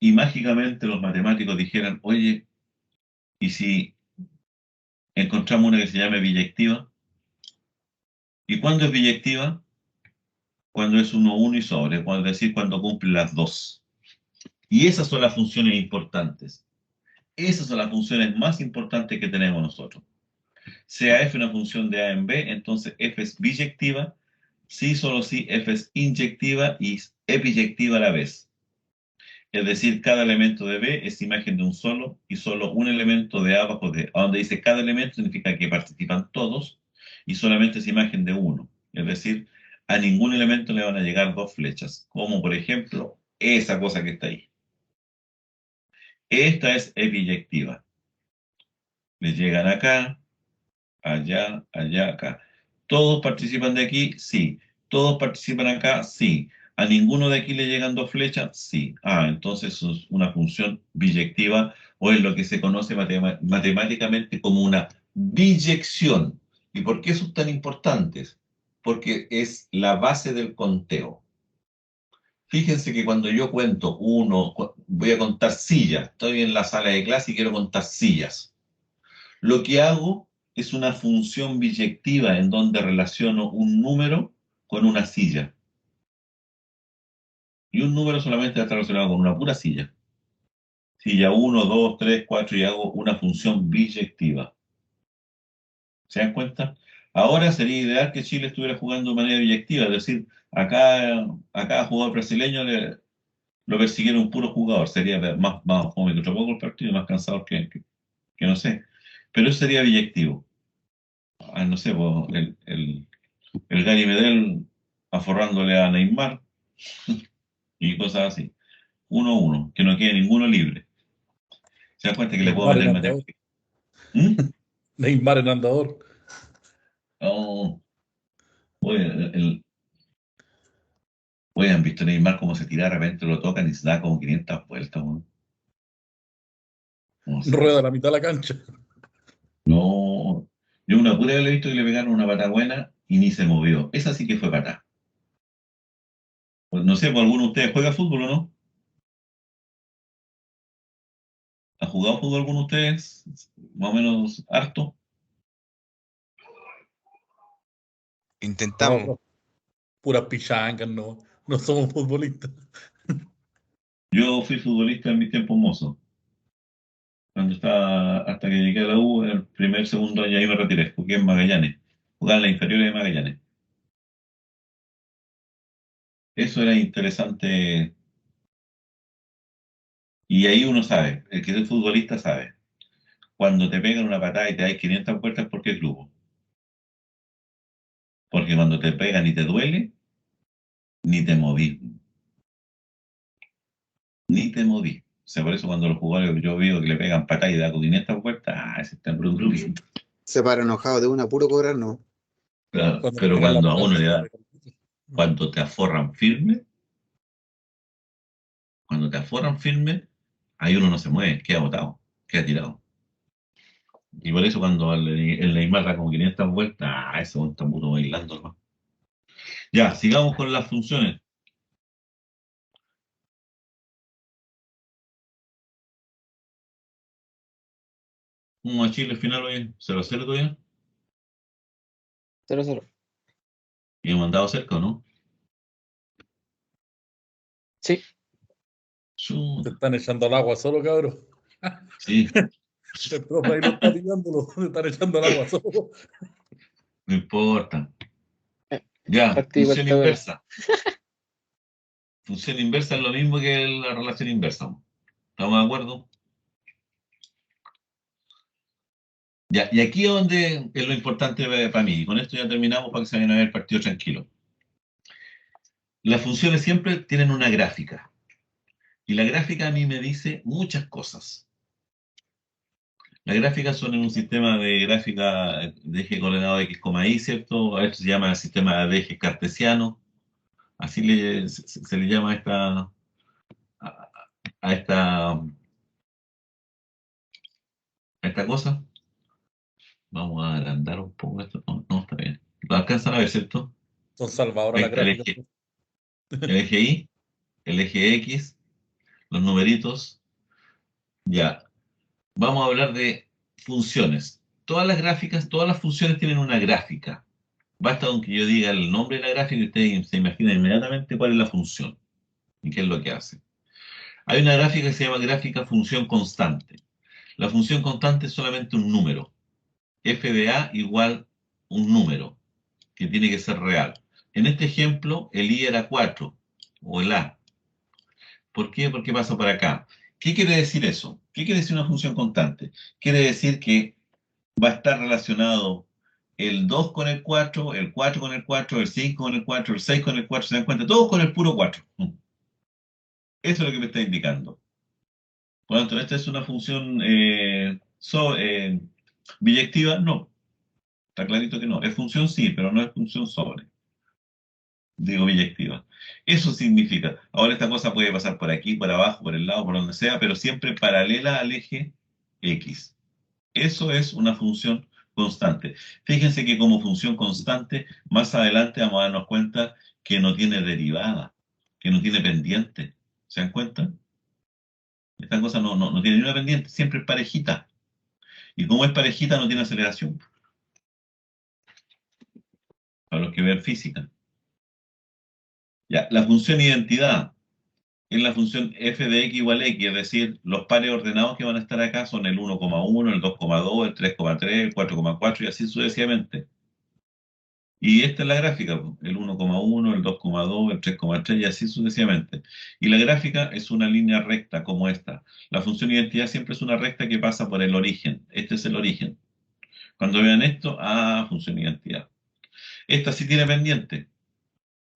Y mágicamente los matemáticos dijeran, oye, ¿y si encontramos una que se llame biyectiva? ¿Y cuándo es biyectiva? Cuando es 1, 1 y sobre, es decir, cuando cumple las dos. Y esas son las funciones importantes. Esas son las funciones más importantes que tenemos nosotros. Sea f una función de a en b, entonces f es biyectiva, si solo si f es inyectiva y epiyectiva a la vez. Es decir, cada elemento de B es imagen de un solo y solo un elemento de A bajo D. Donde dice cada elemento significa que participan todos y solamente es imagen de uno. Es decir, a ningún elemento le van a llegar dos flechas, como por ejemplo esa cosa que está ahí. Esta es epiyectiva. Le llegan acá, allá, allá, acá. ¿Todos participan de aquí? Sí. ¿Todos participan acá? Sí. ¿A ninguno de aquí le llegan dos flechas? Sí. Ah, entonces es una función biyectiva o es lo que se conoce matemáticamente como una biyección. ¿Y por qué son tan importantes? Porque es la base del conteo. Fíjense que cuando yo cuento voy a contar sillas. Estoy en la sala de clase y quiero contar sillas. Lo que hago es una función biyectiva en donde relaciono un número con una silla. Y un número solamente está relacionado con una pura silla. Silla 1, 2, 3, 4 y hago una función biyectiva. ¿Se dan cuenta? Ahora sería ideal que Chile estuviera jugando de manera biyectiva, es decir, acá jugador brasileño lo persiguiera un puro jugador, sería más fome que otro poco el partido, más cansado que no sé. Pero eso sería biyectivo. Ah, no sé, pues, el Gary Medel aforrándole a Neymar y cosas así. 1-1, que no quede ninguno libre. ¿Se dan cuenta que le puedo Neymar en meter andador. matemáticas? ¿Mm? Neymar en andador. Oh, oye, oye, han visto a Neymar cómo se tira, de repente lo tocan y se da como 500 vueltas. No sé. Rueda la mitad de la cancha. No, yo una pura vez le he visto que le pegaron una pata buena y ni se movió. Esa sí que fue pata. Pues no sé, ¿por alguno de ustedes juega fútbol o no? ¿Ha jugado fútbol alguno de ustedes? Más o menos harto. No, Intentamos. puras pichangas, no. No somos futbolistas. Yo fui futbolista en mis tiempos mozos. Cuando estaba, hasta que llegué a la U, en el primer, segundo año ahí me retiré. Jugué en Magallanes. Jugaba en la inferior de Magallanes. Eso era interesante. Y ahí uno sabe, el que es futbolista sabe. Cuando te pegan una patada y te das 500 vueltas, ¿por qué clubo? Porque cuando te pegan y te duele, ni te moví. Ni te moví. O sea, por eso cuando los jugadores yo veo que le pegan patada y da con 500 vueltas, ese está brutito. Se para enojado de una, puro cobrar, no. Claro, Cuando pero pegan la cuando a patada, uno se le la da, pegan. cuando te aforran firme, cuando te aforran firme, ahí uno no se mueve, queda botado, queda tirado. Y por eso cuando el Neymar da como 500 vueltas, ese weón está puro bailando, ¿no? Ya, sigamos con las funciones. Un Chile final hoy, 0-0 todavía. 0-0. Y hemos mandado cerca, ¿o no? Sí. Se Chuta, están echando al agua solo, cabrón. sí, El profe ahí lo está pillándolo. Se están echando al agua solo. no importa. Ya, Partido función igual inversa. Función inversa es lo mismo que la relación inversa. ¿Estamos de acuerdo? Ya, y aquí es donde es lo importante para mí. Y con esto ya terminamos para que se vayan a ver el partido tranquilo. Las funciones siempre tienen una gráfica. Y la gráfica a mí me dice muchas cosas. Las gráficas son en un sistema de gráfica de eje coordenado x, y, ¿cierto? A esto se llama el sistema de ejes cartesiano. Así se le llama a esta cosa. Vamos a agrandar un poco esto. No, no, está bien. Lo alcanzan a ver, ¿cierto? Son salvadoras Ahí las está gráficas. el eje Y, el eje X, los numeritos. Ya. Vamos a hablar de funciones. Todas las gráficas, todas las funciones tienen una gráfica. Basta con que yo diga el nombre de la gráfica y ustedes se imaginan inmediatamente cuál es la función y qué es lo que hace. Hay una gráfica que se llama gráfica función constante. La función constante es solamente un número. F de A igual un número que tiene que ser real. En este ejemplo, el I era 4 o el A. ¿Por qué? Porque pasa por acá. ¿Qué quiere decir eso? ¿Qué quiere decir una función constante? Quiere decir que va a estar relacionado el 2 con el 4, el 4 con el 4, el 5 con el 4, el 6 con el 4, ¿se dan cuenta? Todos con el puro 4. Eso es lo que me está indicando. Por lo tanto, ¿esta es una función biyectiva? No. Está clarito que no. Es función sí, pero no es función sobre. Digo biyectiva. Eso significa, ahora esta cosa puede pasar por aquí, por abajo, por el lado, por donde sea, pero siempre paralela al eje X. Eso es una función constante. Fíjense que como función constante, más adelante vamos a darnos cuenta que no tiene derivada, que no tiene pendiente. ¿Se dan cuenta? Esta cosa no tiene ni una pendiente, siempre es parejita. Y como es parejita, no tiene aceleración. Para los que ven física. Ya, la función identidad es la función f de x igual a x, es decir, los pares ordenados que van a estar acá son el 1,1, el 2,2, el 3,3, el 4,4 y así sucesivamente. Y esta es la gráfica, el 1,1, el 2,2, el 3,3 y así sucesivamente. Y la gráfica es una línea recta como esta. La función identidad siempre es una recta que pasa por el origen. Este es el origen. Cuando vean esto, función identidad. Esta sí tiene pendiente,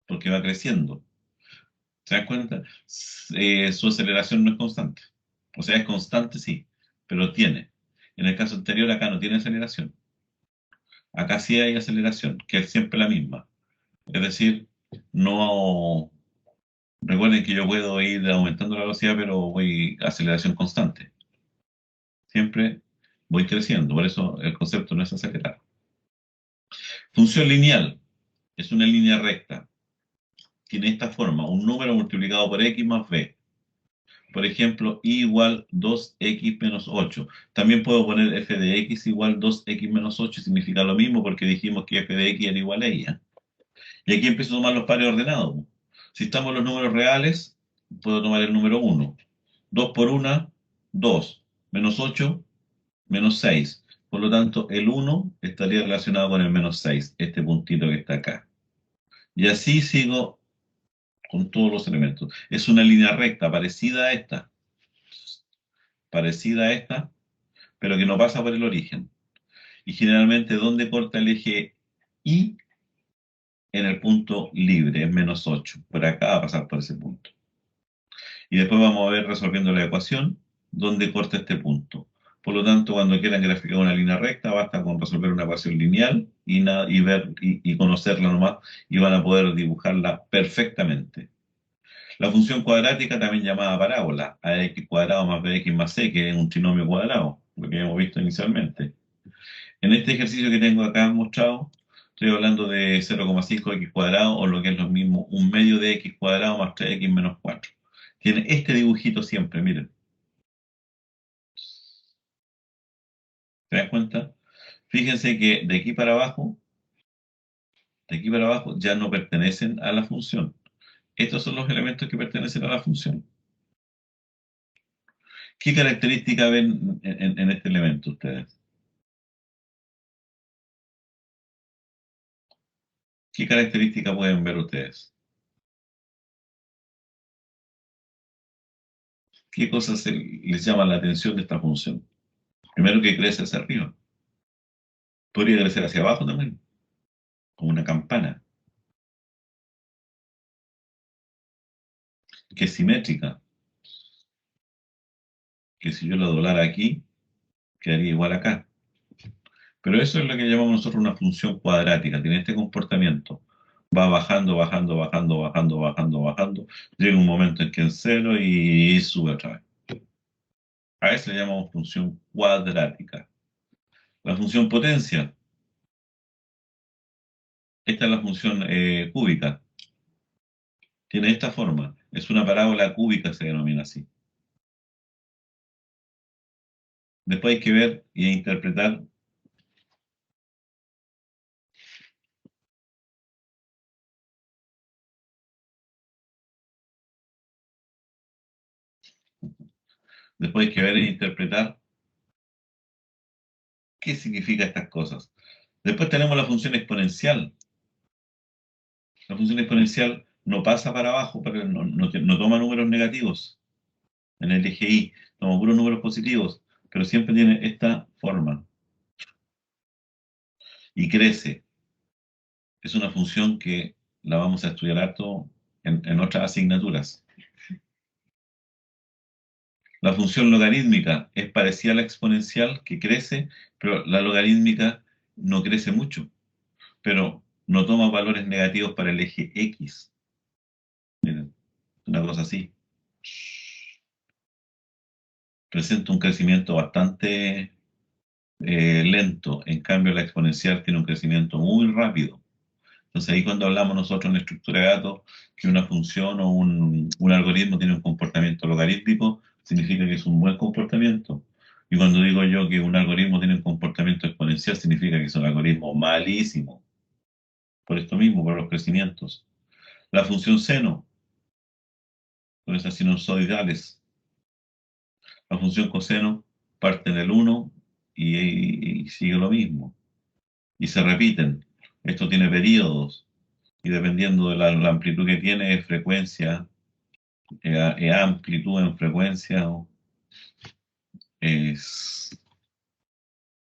porque va creciendo. ¿Se dan cuenta? Su aceleración no es constante. O sea, es constante, sí, pero tiene. En el caso anterior, acá no tiene aceleración. Acá sí hay aceleración, que es siempre la misma. Es decir, no. Recuerden que yo puedo ir aumentando la velocidad, pero voy a aceleración constante. Siempre voy creciendo, por eso el concepto no es acelerar. Función lineal es una línea recta. Tiene esta forma, un número multiplicado por x más b. Por ejemplo, y igual 2x menos 8. También puedo poner f de x igual 2x menos 8, significa lo mismo porque dijimos que f de x era igual a ella. Y aquí empiezo a tomar los pares ordenados. Si estamos en los números reales, puedo tomar el número 1. 2 por 1, 2. Menos 8, menos 6. Por lo tanto, el 1 estaría relacionado con el menos 6, este puntito que está acá. Y así sigo con todos los elementos. Es una línea recta, parecida a esta, pero que no pasa por el origen. Y generalmente, ¿dónde corta el eje Y? En el punto libre, en menos 8. Por acá va a pasar por ese punto. Y después vamos a ver resolviendo la ecuación dónde corta este punto. Por lo tanto, cuando quieran graficar una línea recta, basta con resolver una ecuación lineal y conocerla nomás y van a poder dibujarla perfectamente. La función cuadrática, también llamada parábola, ax cuadrado más bx más c, que es un trinomio cuadrado, lo que hemos visto inicialmente. En este ejercicio que tengo acá mostrado, estoy hablando de 0,5x cuadrado, o lo que es lo mismo, un medio de x cuadrado más 3x menos 4. Tiene este dibujito siempre, miren. ¿Se dan cuenta? Fíjense que de aquí para abajo ya no pertenecen a la función. Estos son los elementos que pertenecen a la función. ¿Qué característica ven en este elemento ustedes? ¿Qué característica pueden ver ustedes? ¿Qué cosas les llaman la atención de esta función? Primero, que crece hacia arriba. Podría crecer hacia abajo también, como una campana. Que es simétrica. Que si yo la doblara aquí, quedaría igual acá. Pero eso es lo que llamamos nosotros una función cuadrática. Tiene este comportamiento. Va bajando, bajando, bajando, bajando, bajando, bajando. Llega un momento en que es cero y sube otra vez. A eso le llamamos función cuadrática. La función potencia. Esta es la función cúbica. Tiene esta forma. Es una parábola cúbica, se denomina así. Después hay que ver y interpretar qué significa estas cosas. Después tenemos la función exponencial. La función exponencial no pasa para abajo, pero no toma números negativos en el eje Y, toma puros números positivos, pero siempre tiene esta forma. Y crece. Es una función que la vamos a estudiar harto en otras asignaturas. La función logarítmica es parecida a la exponencial, que crece, pero la logarítmica no crece mucho, pero no toma valores negativos para el eje X. Miren, una cosa así. Presenta un crecimiento bastante lento, en cambio la exponencial tiene un crecimiento muy rápido. Entonces ahí cuando hablamos nosotros en estructura de datos que una función o un algoritmo tiene un comportamiento logarítmico, significa que es un buen comportamiento. Y cuando digo yo que un algoritmo tiene un comportamiento exponencial, significa que es un algoritmo malísimo. Por esto mismo, por los crecimientos. La función seno, con esas sinusoidales. La función coseno parte en el 1 y sigue lo mismo. Y se repiten. Esto tiene periodos. Y dependiendo de la amplitud que tiene, es frecuencia, amplitud en frecuencia, es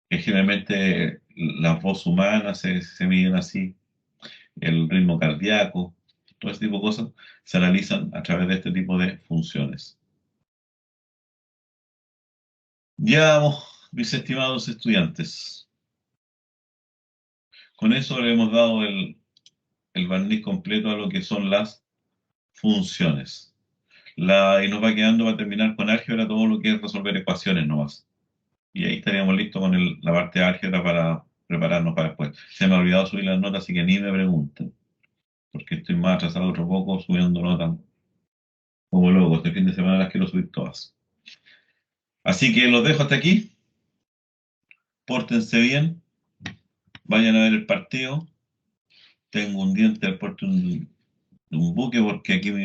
generalmente las voces humanas se miden así, el ritmo cardíaco, todo este tipo de cosas se analizan a través de este tipo de funciones. Ya vamos, mis estimados estudiantes. Con eso le hemos dado el barniz completo a lo que son las funciones. Y nos va quedando, va a terminar con álgebra todo lo que es resolver ecuaciones nomás. Y ahí estaríamos listos con la parte de álgebra para prepararnos para después. Se me ha olvidado subir las notas, así que ni me pregunten, porque estoy más atrasado otro poco subiendo notas como loco. Este fin de semana las quiero subir todas. Así que los dejo hasta aquí. Pórtense bien. Vayan a ver el partido. Tengo un diente al puerto de un buque porque aquí me